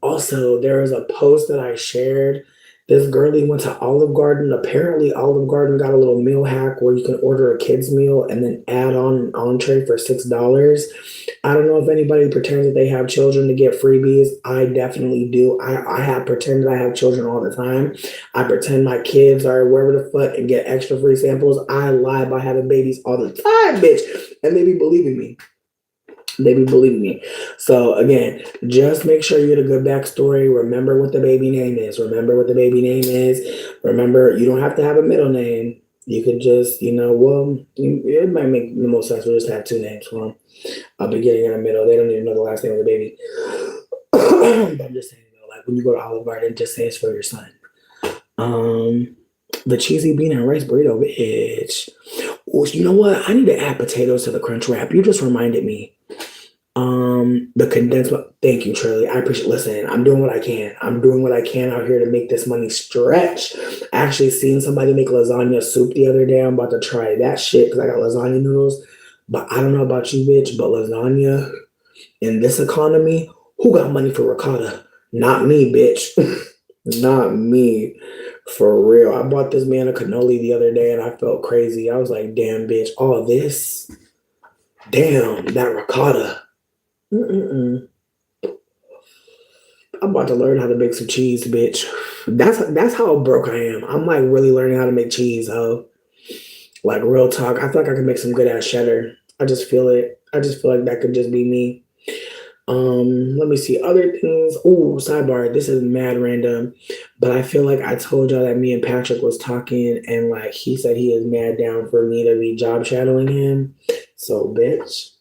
Also, there is a post that I shared. This girlie went to Olive Garden. Apparently, Olive Garden got a little meal hack where you can order a kid's meal and then add on an entree for $6. I don't know if anybody pretends that they have children to get freebies. I definitely do. I have pretended I have children all the time. I pretend my kids are wherever the fuck and get extra free samples. I lie about having babies all the time, bitch. And they be believing me. They be believing me. So again, just make sure you get a good backstory. Remember what the baby name is. Remember what the baby name is. Remember, you don't have to have a middle name. You could just, it might make the most sense to just have two names for them. A beginning and a middle. They don't need to know the last name of the baby. But I'm just saying, though, like when you go to Olive Garden, just say it's for your son. The cheesy bean and rice burrito, bitch. Oh, you know what? I need to add potatoes to the crunch wrap. You just reminded me. The condensed milk. Thank you, Shirley. I appreciate. Listen, I'm doing what I can. I'm doing what I can out here to make this money stretch. I actually seen somebody make lasagna soup the other day. I'm about to try that shit because I got lasagna noodles. But I don't know about you, bitch. But lasagna in this economy, who got money for ricotta? Not me, bitch. Not me. For real. I bought this man a cannoli the other day and I felt crazy. I was like, damn, bitch, all this. Damn, that ricotta. Mm-mm-mm. I'm about to learn how to make some cheese, bitch. That's how broke I am. I'm like really learning how to make cheese, ho. Like real talk. I feel like I can make some good ass cheddar. I just feel it. I just feel like that could just be me. Let me see other things. Oh, sidebar. This is mad random, but I feel like I told y'all that me and Patrick was talking, and like he said he is mad down for me to be job shadowing him. So, bitch.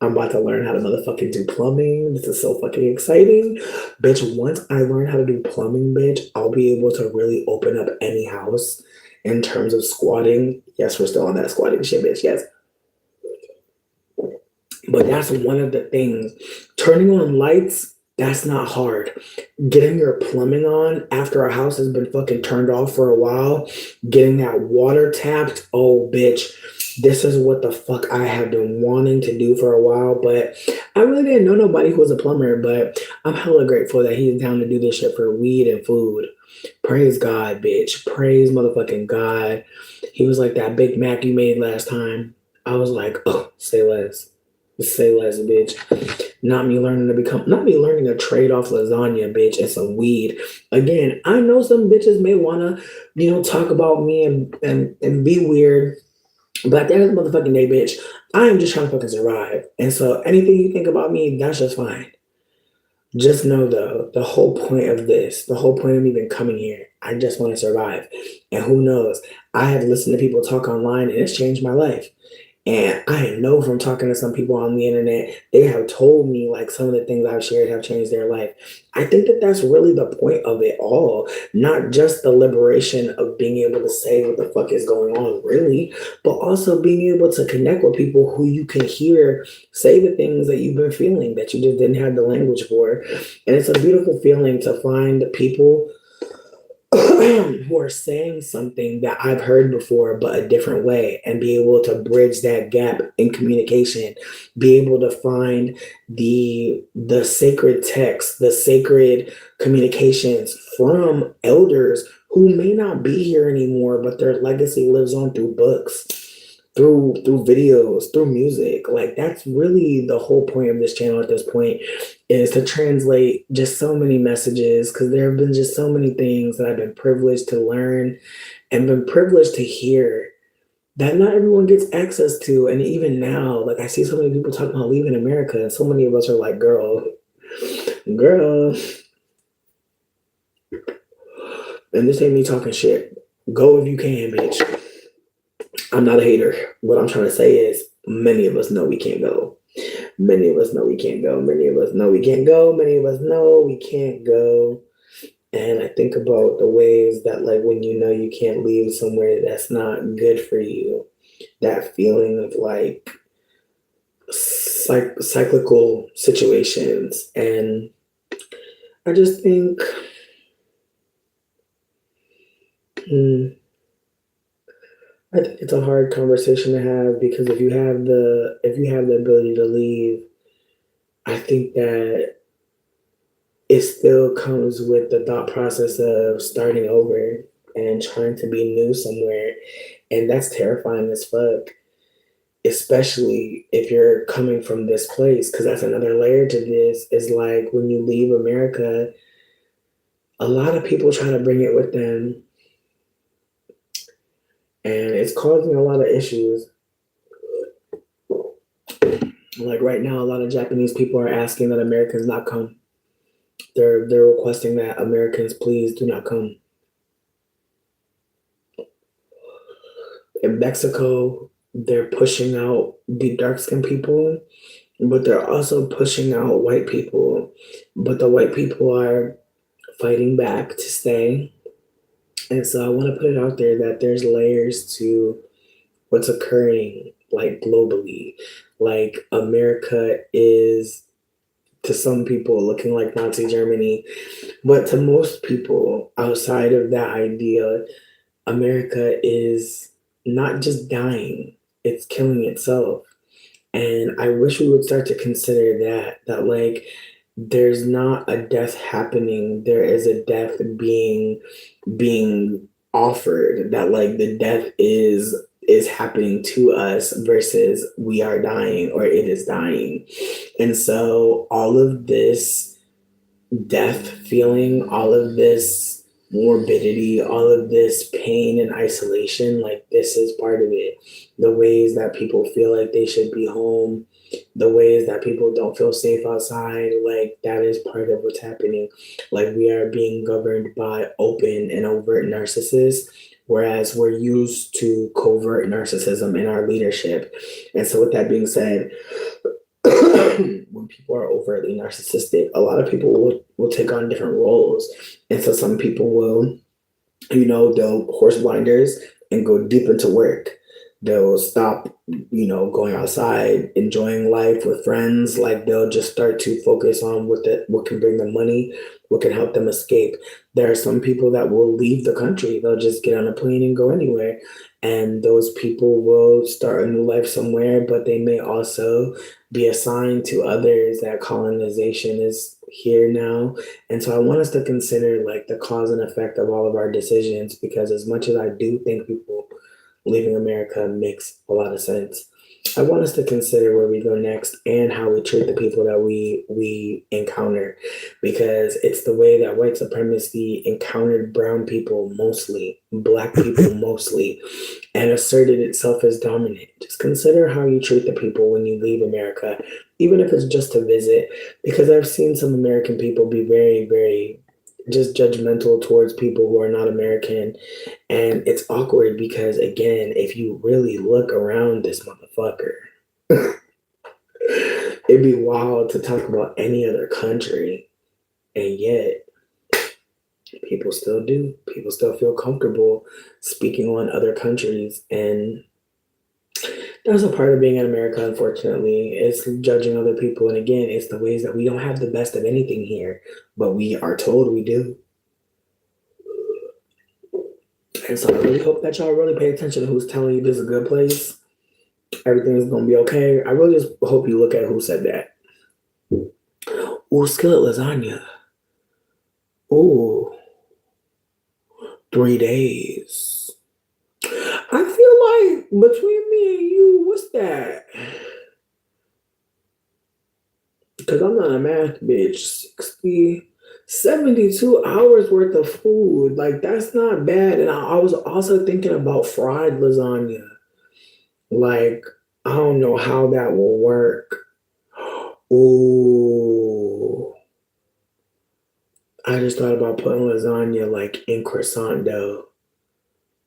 I'm about to learn how to motherfucking do plumbing. This is so fucking exciting. Bitch, once I learn how to do plumbing, bitch, I'll be able to really open up any house in terms of squatting. Yes, we're still on that squatting shit, bitch. Yes. But that's one of the things. Turning on lights, that's not hard. Getting your plumbing on after a house has been fucking turned off for a while, getting that water tapped, oh, bitch. This is what the fuck I have been wanting to do for a while, but I really didn't know nobody who was a plumber, but I'm hella grateful that he's down to do this shit for weed and food. Praise God, bitch. Praise motherfucking God. He was like that Big Mac you made last time. I was like, oh, say less. Say less, bitch. Not me learning to trade off lasagna, bitch, and some weed. Again, I know some bitches may wanna, talk about me and be weird. But at the end of the motherfucking day, bitch, I am just trying to fucking survive. And so anything you think about me, that's just fine. Just know though, the whole point of me even coming here, I just want to survive. And who knows? I have listened to people talk online and it's changed my life. And I know from talking to some people on the internet, they have told me like some of the things I've shared have changed their life. I think that that's really the point of it all, not just the liberation of being able to say what the fuck is going on, really, but also being able to connect with people who you can hear say the things that you've been feeling that you just didn't have the language for. And it's a beautiful feeling to find people who are saying something that I've heard before, but a different way, and be able to bridge that gap in communication, be able to find the sacred text, the sacred communications from elders who may not be here anymore, but their legacy lives on through books, through videos, through music. Like that's really the whole point of this channel at this point, is to translate just so many messages, because there have been just so many things that I've been privileged to learn and been privileged to hear that not everyone gets access to. And even now, like I see so many people talking about leaving America, and so many of us are like, girl, and this ain't me talking shit. Go if you can, bitch. I'm not a hater. What I'm trying to say is many of us know we can't go. Many of us know we can't go. Many of us know we can't go. Many of us know we can't go. And I think about the ways that, like, when you know you can't leave somewhere that's not good for you, that feeling of like cyclical situations. And I just think, hmm, I think it's a hard conversation to have, because if you have the ability to leave, I think that it still comes with the thought process of starting over and trying to be new somewhere. And that's terrifying as fuck, especially if you're coming from this place. Because that's another layer to this, is like when you leave America, a lot of people try to bring it with them. And it's causing a lot of issues. Like right now, a lot of Japanese people are asking that Americans not come. They're requesting that Americans please do not come. In Mexico, they're pushing out the dark skinned people, but they're also pushing out white people. But the white people are fighting back to stay. And so I want to put it out there that there's layers to what's occurring, like globally. Like America is, to some people, looking like Nazi Germany, but to most people outside of that idea, America is not just dying, it's killing itself. And I wish we would start to consider that like there's not a death happening, there is a death being offered, that like the death is happening to us versus we are dying or it is dying. And so all of this death feeling, all of this morbidity, all of this pain and isolation, like this is part of it. The ways that people feel like they should be home, the ways that people don't feel safe outside, like that is part of what's happening. Like we are being governed by open and overt narcissists, whereas we're used to covert narcissism in our leadership. And so with that being said, when people are overtly narcissistic, a lot of people will take on different roles. And so some people will, they'll horse blinders and go deep into work. They'll stop, going outside, enjoying life with friends. Like they'll just start to focus on what can bring them money, what can help them escape. There are some people that will leave the country. They'll just get on a plane and go anywhere. And those people will start a new life somewhere, but they may also be assigned to others. That colonization is here now. And so I want us to consider like the cause and effect of all of our decisions, because as much as I do think people leaving America makes a lot of sense, I want us to consider where we go next and how we treat the people that we encounter, because it's the way that white supremacy encountered brown people mostly, black people mostly, and asserted itself as dominant. Just consider how you treat the people when you leave America, even if it's just to visit, because I've seen some American people be very, very just judgmental towards people who are not American. And it's awkward because, again, if you really look around this motherfucker, it'd be wild to talk about any other country. And yet, people still do. People still feel comfortable speaking on other countries. And that's a part of being in America, unfortunately. It's judging other people. And again, it's the ways that we don't have the best of anything here, but we are told we do. And so I really hope that y'all really pay attention to who's telling you this is a good place. Everything is gonna be okay. I really just hope you look at who said that. Ooh, skillet lasagna. Ooh, 3 days. I feel like between me and you, what's that? Because I'm not a math bitch. 72 hours worth of food. Like, that's not bad. And I was also thinking about fried lasagna. Like, I don't know how that will work. Ooh. I just thought about putting lasagna like in croissant dough.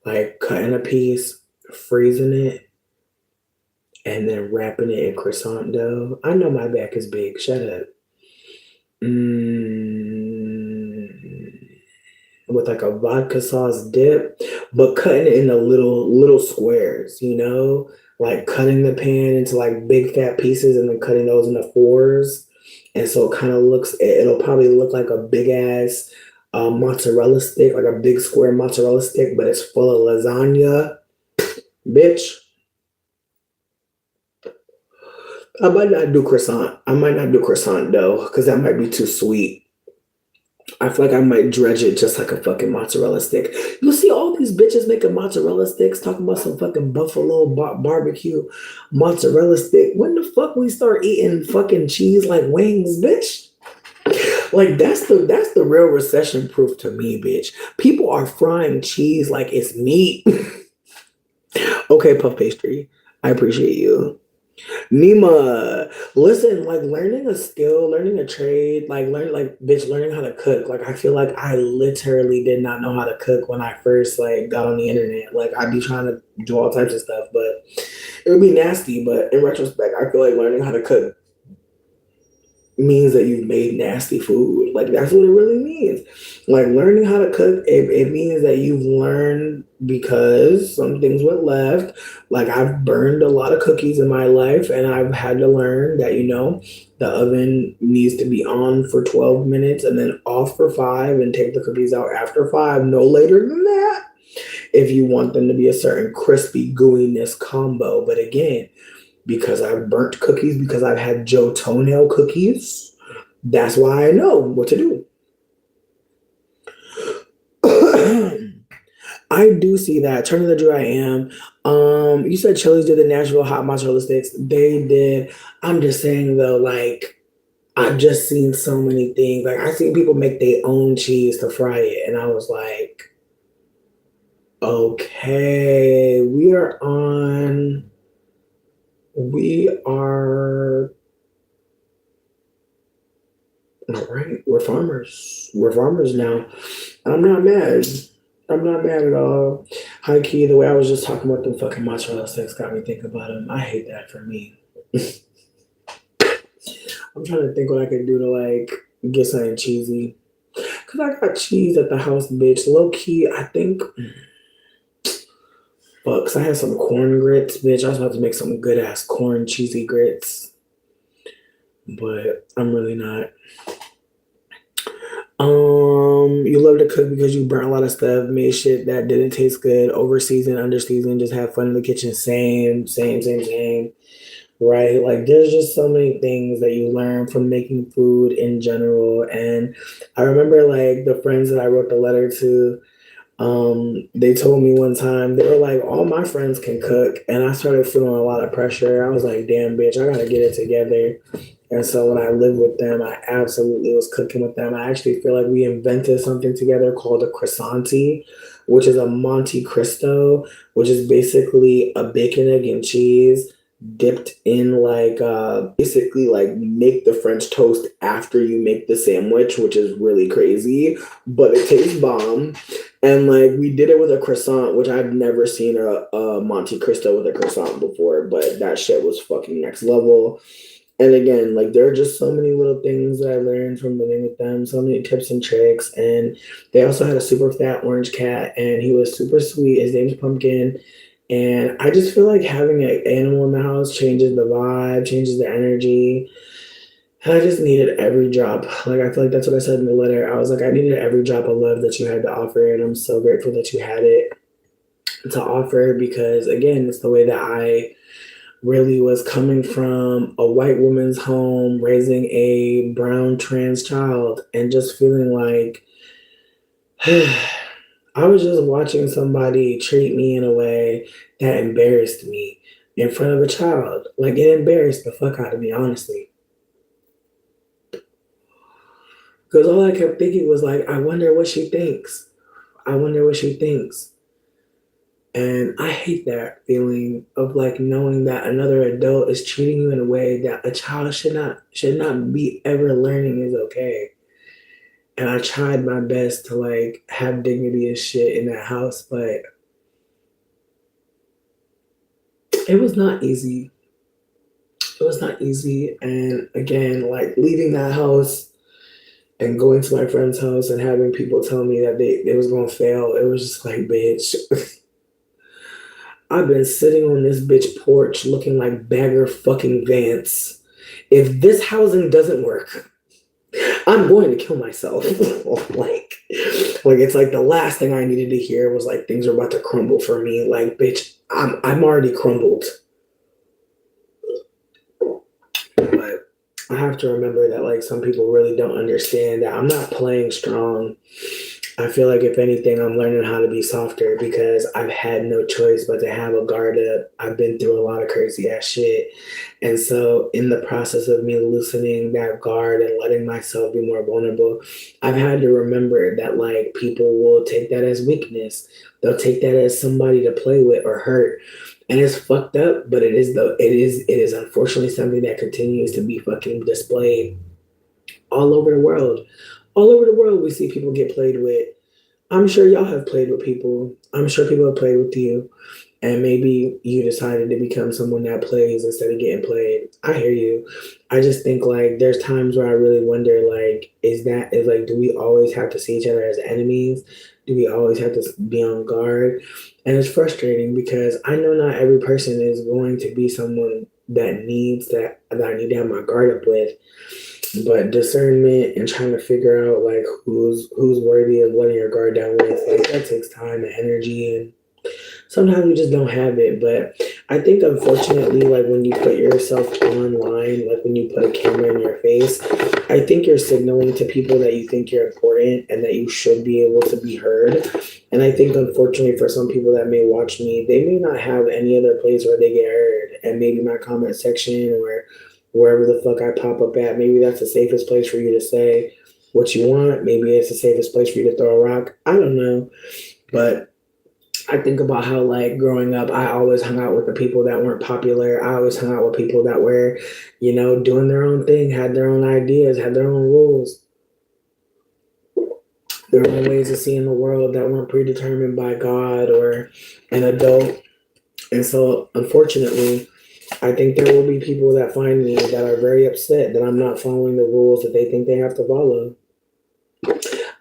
Like cutting a piece, freezing it, and then wrapping it in croissant dough. I know my back is big. Shut up. Mm, with like a vodka sauce dip, but cutting it into little squares, like cutting the pan into like big fat pieces and then cutting those into fours. And so it kind of it'll probably look like a big ass mozzarella stick, like a big square mozzarella stick, but it's full of lasagna. Bitch, I might not do croissant. I might not do croissant dough because that might be too sweet. I feel like I might dredge it just like a fucking mozzarella stick. You see all these bitches making mozzarella sticks, talking about some fucking buffalo barbecue mozzarella stick. When the fuck we start eating fucking cheese like wings, bitch? Like that's the real recession proof to me, bitch. People are frying cheese like it's meat. Okay, puff pastry. I appreciate you. Nima, listen, like learning a skill, learning a trade, learning how to cook. Like I feel like I literally did not know how to cook when I first like got on the internet. Like I'd be trying to do all types of stuff, but it would be nasty. But in retrospect, I feel like learning how to cook means that you've made nasty food. Like that's what it really means. Like learning how to cook, it means that you've learned because some things went left. Like I've burned a lot of cookies in my life and I've had to learn that, the oven needs to be on for 12 minutes and then off for 5 and take the cookies out after 5, no later than that. If you want them to be a certain crispy gooiness combo. But again, because I've burnt cookies, because I've had Joe toenail cookies. That's why I know what to do. I do see that. Turning the Drew I am. You said Chili's did the Nashville hot mozzarella sticks. They did. I'm just saying though, like I've just seen so many things. Like I've seen people make their own cheese to fry it, and I was like, okay, we are all right. We're farmers. We're farmers now. I'm not mad. I'm not mad at all. High key, the way I was just talking about them fucking mozzarella sticks got me thinking about them. I hate that for me. I'm trying to think what I could do to like get something cheesy. Cause I got cheese at the house, bitch. Low key, I think. Fuck, cause I had some corn grits, bitch. I was about to make some good ass corn cheesy grits, but I'm really not. You love to cook because you burnt a lot of stuff, made shit that didn't taste good, over seasoned, under seasoned, just have fun in the kitchen. Same. Right? Like there's just so many things that you learn from making food in general. And I remember like the friends that I wrote the letter to, they told me one time, they were like, all my friends can cook. And I started feeling a lot of pressure. I was like, damn, bitch, I gotta get it together. And so when I lived with them, I absolutely was cooking with them. I actually feel like we invented something together called a croissanti, which is a Monte Cristo, which is basically a bacon, egg, and cheese dipped in like basically like make the French toast after you make the sandwich, which is really crazy, but it tastes bomb. And like we did it with a croissant, which I've never seen a Monte Cristo with a croissant before, but that shit was fucking next level. And again, like there are just so many little things that I learned from living with them, so many tips and tricks. And they also had a super fat orange cat, and he was super sweet. His name's Pumpkin. And I just feel like having an animal in the house changes the vibe, changes the energy. And I just needed every drop. Like I feel like that's what I said in the letter. I was like, I needed every drop of love that you had to offer, and I'm so grateful that you had it to offer because again, it's the way that I really was coming from a white woman's home, raising a brown trans child, and just feeling like I was just watching somebody treat me in a way that embarrassed me in front of a child. Like it embarrassed the fuck out of me, honestly. Because all I kept thinking was like, I wonder what she thinks. I wonder what she thinks. And I hate that feeling of like knowing that another adult is treating you in a way that a child should not be ever learning is okay. And I tried my best to like have dignity and shit in that house, but it was not easy. It was not easy. And again, like leaving that house and going to my friend's house and having people tell me that they was gonna fail, it was just like, bitch, I've been sitting on this bitch porch looking like Bagger fucking Vance. If this housing doesn't work, I'm going to kill myself. like it's like the last thing I needed to hear was like things are about to crumble for me. Like, bitch, I'm already crumbled. But I have to remember that like some people really don't understand that I'm not playing strong. I feel like if anything, I'm learning how to be softer because I've had no choice but to have a guard up. I've been through a lot of crazy ass shit. And so, in the process of me loosening that guard and letting myself be more vulnerable, I've had to remember that like people will take that as weakness. They'll take that as somebody to play with or hurt. And it's fucked up, but it is unfortunately something that continues to be fucking displayed all over the world. All over the world, we see people get played with. I'm sure y'all have played with people. I'm sure people have played with you. And maybe you decided to become someone that plays instead of getting played. I hear you. I just think like there's times where I really wonder like, is like, do we always have to see each other as enemies? Do we always have to be on guard? And it's frustrating because I know not every person is going to be someone that I need to have my guard up with. But discernment and trying to figure out like who's worthy of letting your guard down with, like that takes time and energy and sometimes you just don't have it. But I think unfortunately, like when you put yourself online, like when you put a camera in your face, I think you're signaling to people that you think you're important and that you should be able to be heard. And I think unfortunately for some people that may watch me, they may not have any other place where they get heard. And maybe my comment section or wherever the fuck I pop up at, maybe that's the safest place for you to say what you want. Maybe it's the safest place for you to throw a rock. I don't know. But I think about how like growing up, I always hung out with the people that weren't popular. I always hung out with people that were, doing their own thing, had their own ideas, had their own rules, their own ways of seeing the world that weren't predetermined by God or an adult. And so, unfortunately, I think there will be people that find me that are very upset that I'm not following the rules that they think they have to follow.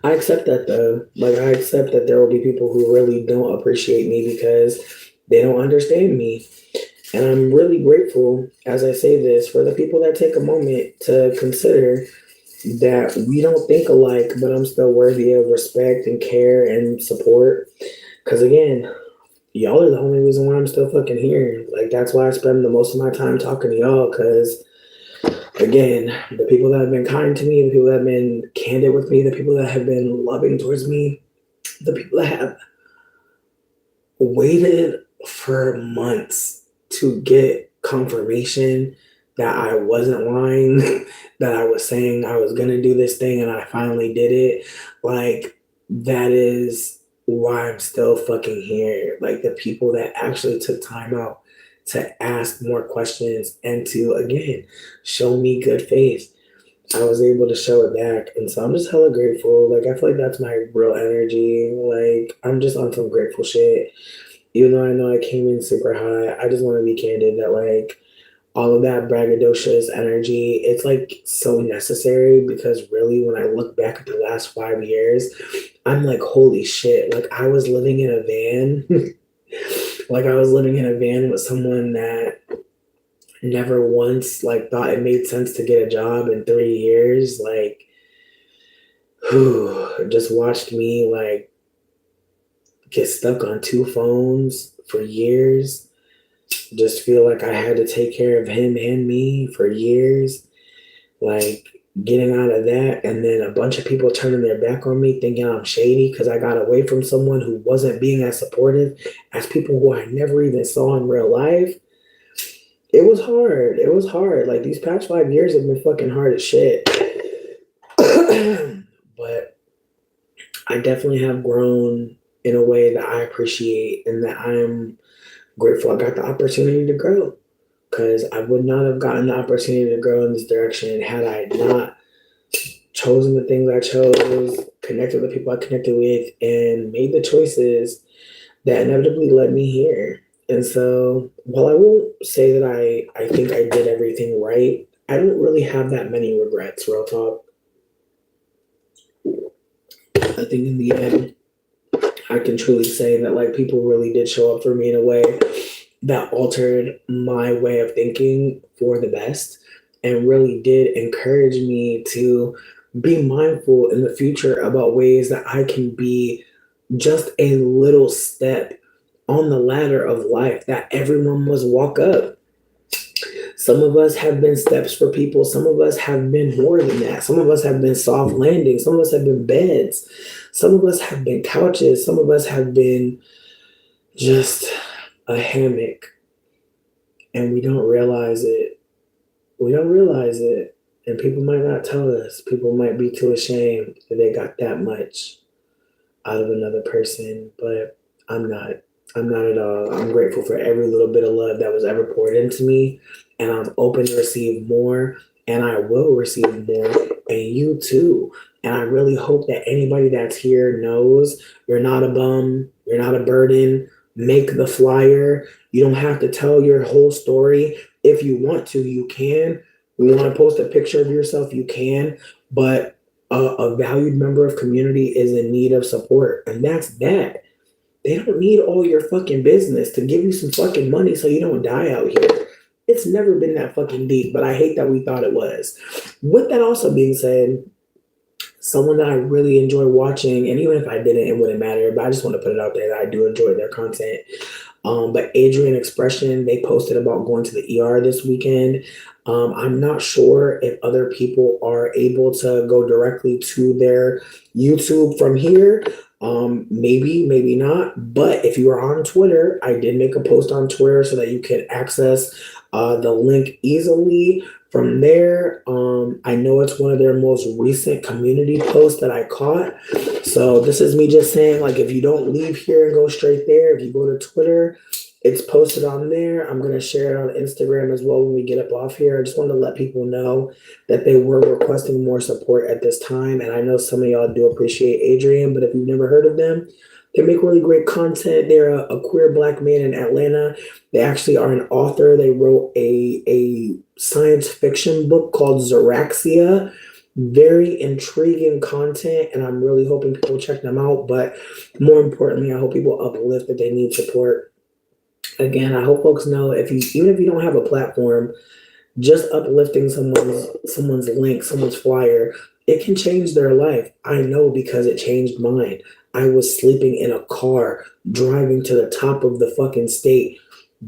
I accept that though. Like I accept that there will be people who really don't appreciate me because they don't understand me. And I'm really grateful, as I say this, for the people that take a moment to consider that we don't think alike, but I'm still worthy of respect and care and support. Because again, y'all are the only reason why I'm still fucking here. Like that's why I spend the most of my time talking to y'all. Because again, the people that have been kind to me, the people that have been candid with me, the people that have been loving towards me, the people that have waited for months to get confirmation that I wasn't lying, that I was saying I was gonna do this thing and I finally did it. Like, that is why I'm still fucking here. Like, the people that actually took time out to ask more questions and to, again, show me good faith. I was able to show it back. And so I'm just hella grateful. Like, I feel like that's my real energy. Like, I'm just on some grateful shit. Even though I know I came in super high, I just want to be candid that, like, all of that braggadocious energy, it's like so necessary because really, when I look back at the last 5 years, I'm like, holy shit. Like, I was living in a van. Like, I was living in a van with someone that never once like thought it made sense to get a job in 3 years. Like, who just watched me like get stuck on two phones for years. Just feel like I had to take care of him and me for years. Like, getting out of that, and then a bunch of people turning their back on me thinking I'm shady because I got away from someone who wasn't being as supportive as people who I never even saw in real life. It was hard. It was hard. Like, these past 5 years have been fucking hard as shit. But I definitely have grown in a way that I appreciate and that I'm grateful I got the opportunity to grow. Because I would not have gotten the opportunity to grow in this direction had I not chosen the things I chose, connected with the people I connected with, and made the choices that inevitably led me here. And so, while I won't say that I think I did everything right, I don't really have that many regrets, real talk. I think in the end, I can truly say that like people really did show up for me in a way that altered my way of thinking for the best and really did encourage me to be mindful in the future about ways that I can be just a little step on the ladder of life that everyone must walk up. Some of us have been steps for people. Some of us have been more than that. Some of us have been soft landings. Some of us have been beds. Some of us have been couches. Some of us have been just a hammock. And we don't realize it. We don't realize it. And people might not tell us. People might be too ashamed that they got that much out of another person. But I'm not. I'm not at all. I'm grateful for every little bit of love that was ever poured into me. And I'm open to receive more. And I will receive more. And you too. And I really hope that anybody that's here knows you're not a bum. You're not a burden. Make the flyer. You don't have to tell your whole story. If you want to, you can. We want to post a picture of yourself, you can. But a valued member of community is in need of support. And that's that. They don't need all your fucking business to give you some fucking money so you don't die out here. It's never been that fucking deep, but I hate that we thought it was. With that also being said, someone that I really enjoy watching, and even if I didn't, it wouldn't matter, but I just want to put it out there that I do enjoy their content. But Adrian Expression, they posted about going to the ER this weekend. I'm not sure if other people are able to go directly to their YouTube from here. Maybe, maybe not. But if you are on Twitter, I did make a post on Twitter so that you can access the link easily from there. I know it's one of their most recent community posts that I caught. So this is me just saying, like, if you don't leave here and go straight there, if you go to Twitter, it's posted on there. I'm going to share it on Instagram as well when we get up off here. I just want to let people know that they were requesting more support at this time. And I know some of y'all do appreciate Adrian, but if you've never heard of them, they make really great content. They're a queer Black man in Atlanta. They actually are an author. They wrote a science fiction book called Zoraxia. Very intriguing content, and I'm really hoping people check them out. But more importantly, I hope people uplift that they need support. Again, I hope folks know if you even if you don't have a platform, just uplifting someone's link, someone's flyer, it can change their life. I know because it changed mine. I was sleeping in a car, driving to the top of the fucking state,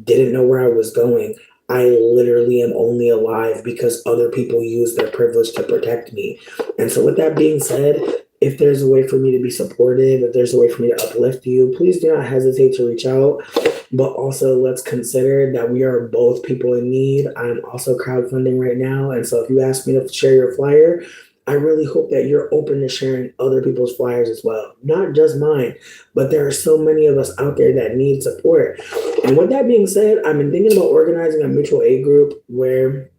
didn't know where I was going. I literally am only alive because other people use their privilege to protect me. And so with that being said, if there's a way for me to be supportive, if there's a way for me to uplift you, please do not hesitate to reach out. But also, let's consider that we are both people in need. I'm also crowdfunding right now. And so if you ask me to share your flyer, I really hope that you're open to sharing other people's flyers as well. Not just mine, but there are so many of us out there that need support. And with that being said, I've been thinking about organizing a mutual aid group where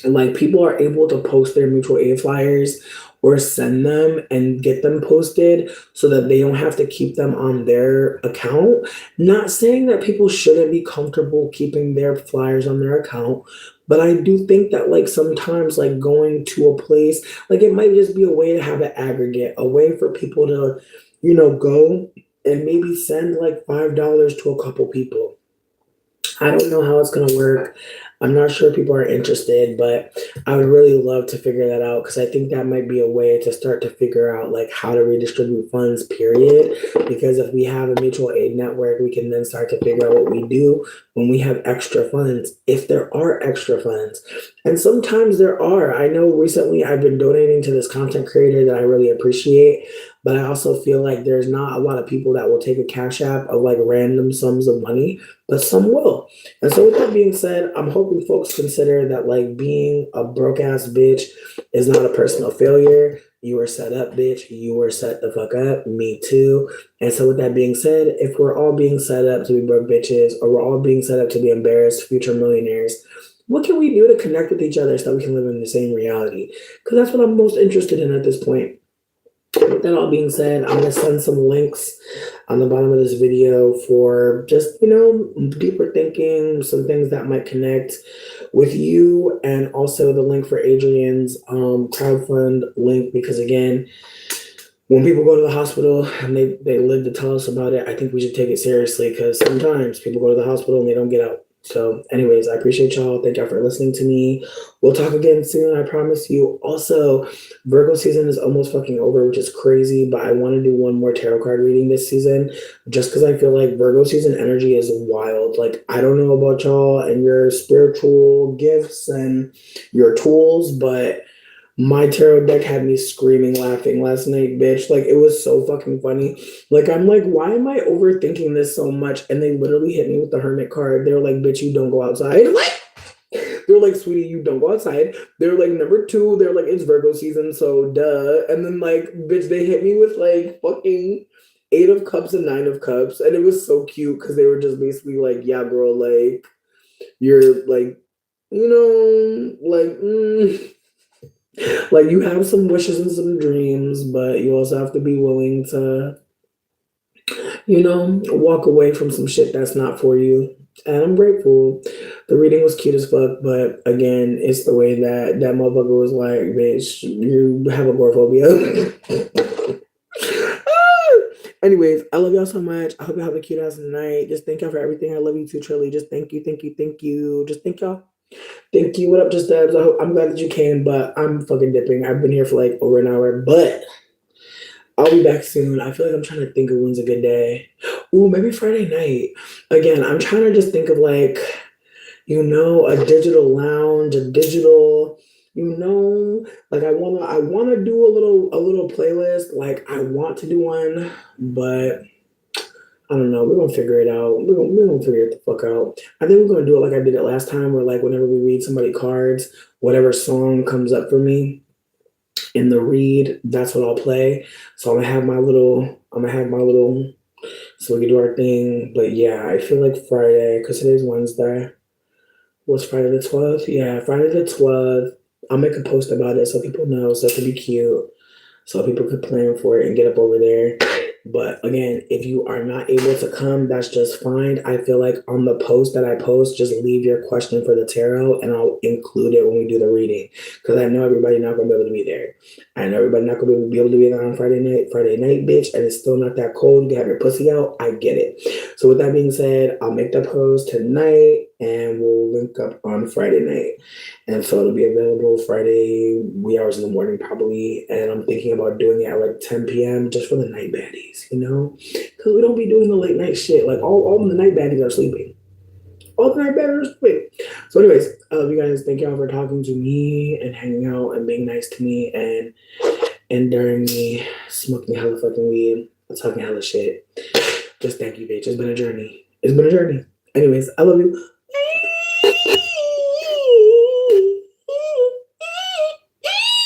like people are able to post their mutual aid flyers or send them and get them posted so that they don't have to keep them on their account. Not saying that people shouldn't be comfortable keeping their flyers on their account, but I do think that like sometimes like going to a place, like it might just be a way to have an aggregate, a way for people to, go and maybe send like $5 to a couple people. I don't know how it's going to work. I'm not sure people are interested, but I would really love to figure that out because I think that might be a way to start to figure out like how to redistribute funds, period. Because if we have a mutual aid network, we can then start to figure out what we do when we have extra funds, if there are extra funds. And sometimes there are. I know recently I've been donating to this content creator that I really appreciate, but I also feel like there's not a lot of people that will take a cash app of like random sums of money, but some will. And so, with that being said, I'm hoping folks consider that like being a broke ass bitch is not a personal failure. You were set up, bitch. You were set the fuck up. Me too. And so, with that being said, if we're all being set up to be broke bitches, or we're all being set up to be embarrassed future millionaires, what can we do to connect with each other so that we can live in the same reality? Because that's what I'm most interested in at this point. With that all being said, I'm going to send some links on the bottom of this video for just, deeper thinking, some things that might connect with you, and also the link for Adrian's crowdfund link, because again, when people go to the hospital and they live to tell us about it, I think we should take it seriously because sometimes people go to the hospital and they don't get out. So, anyways, I appreciate y'all. Thank y'all for listening to me. We'll talk again soon, I promise you. Also, Virgo season is almost fucking over, which is crazy, but I want to do one more tarot card reading this season just because I feel like Virgo season energy is wild. Like, I don't know about y'all and your spiritual gifts and your tools, but my tarot deck had me screaming laughing last night, bitch. Like, it was so fucking funny. Like, I'm like, why am I overthinking this so much? And they literally hit me with the hermit card. They're like, bitch, you don't go outside. What? They're like, sweetie, you don't go outside. They're like, number two, they're like, it's Virgo season, so duh. And then, like, bitch, they hit me with like fucking Eight of Cups and Nine of Cups. And it was so cute because they were just basically like, yeah, girl, like, you're like, like you have some wishes and some dreams, but you also have to be willing to, walk away from some shit that's not for you. And I'm grateful. The reading was cute as fuck, but again, it's the way that motherfucker was like, bitch, you have agoraphobia. Anyways, I love y'all so much. I hope you have a cute ass night. Just thank y'all for everything. I love you too, Trilly. Just thank you, thank you, thank you. Just thank y'all. Thank you. What up, Just Debs? I'm glad that you came, but I'm fucking dipping. I've been here for like over an hour, but I'll be back soon. I feel like I'm trying to think of when's a good day. Ooh, maybe Friday night. Again, I'm trying to just think of like, a digital lounge, a digital, like I wanna do a little playlist. Like I want to do one, but I don't know. We're gonna figure it out. We're gonna figure it the fuck out. I think we're gonna do it like I did it last time, where like whenever we read somebody cards, whatever song comes up for me in the read, that's what I'll play. So I'm gonna have my little so we can do our thing. But yeah, I feel like Friday, because today's Wednesday. Was Friday the 12th? Yeah, Friday the 12th. I'll make a post about it so people know, so it could be cute, so people could plan for it and get up over there. But again, if you are not able to come, that's just fine. I feel like on the post that I post, just leave your question for the tarot and I'll include it when we do the reading. Because I know everybody not going to be able to be there. I know everybody not going to be able to be there on Friday night, bitch, and it's still not that cold. You can have your pussy out. I get it. So with that being said, I'll make the post tonight and we'll link up on Friday night. And so it'll be available Friday, wee hours in the morning probably. And I'm thinking about doing it at like 10 p.m. just for the night baddies, Because we don't be doing the late night shit. Like all the night baddies are sleeping. All the night baddies are sleeping. So anyways, I love you guys. Thank y'all for talking to me and hanging out and being nice to me and enduring me smoking hella fucking weed, talking hella shit. Just thank you, bitch. It's been a journey. Anyways, I love you.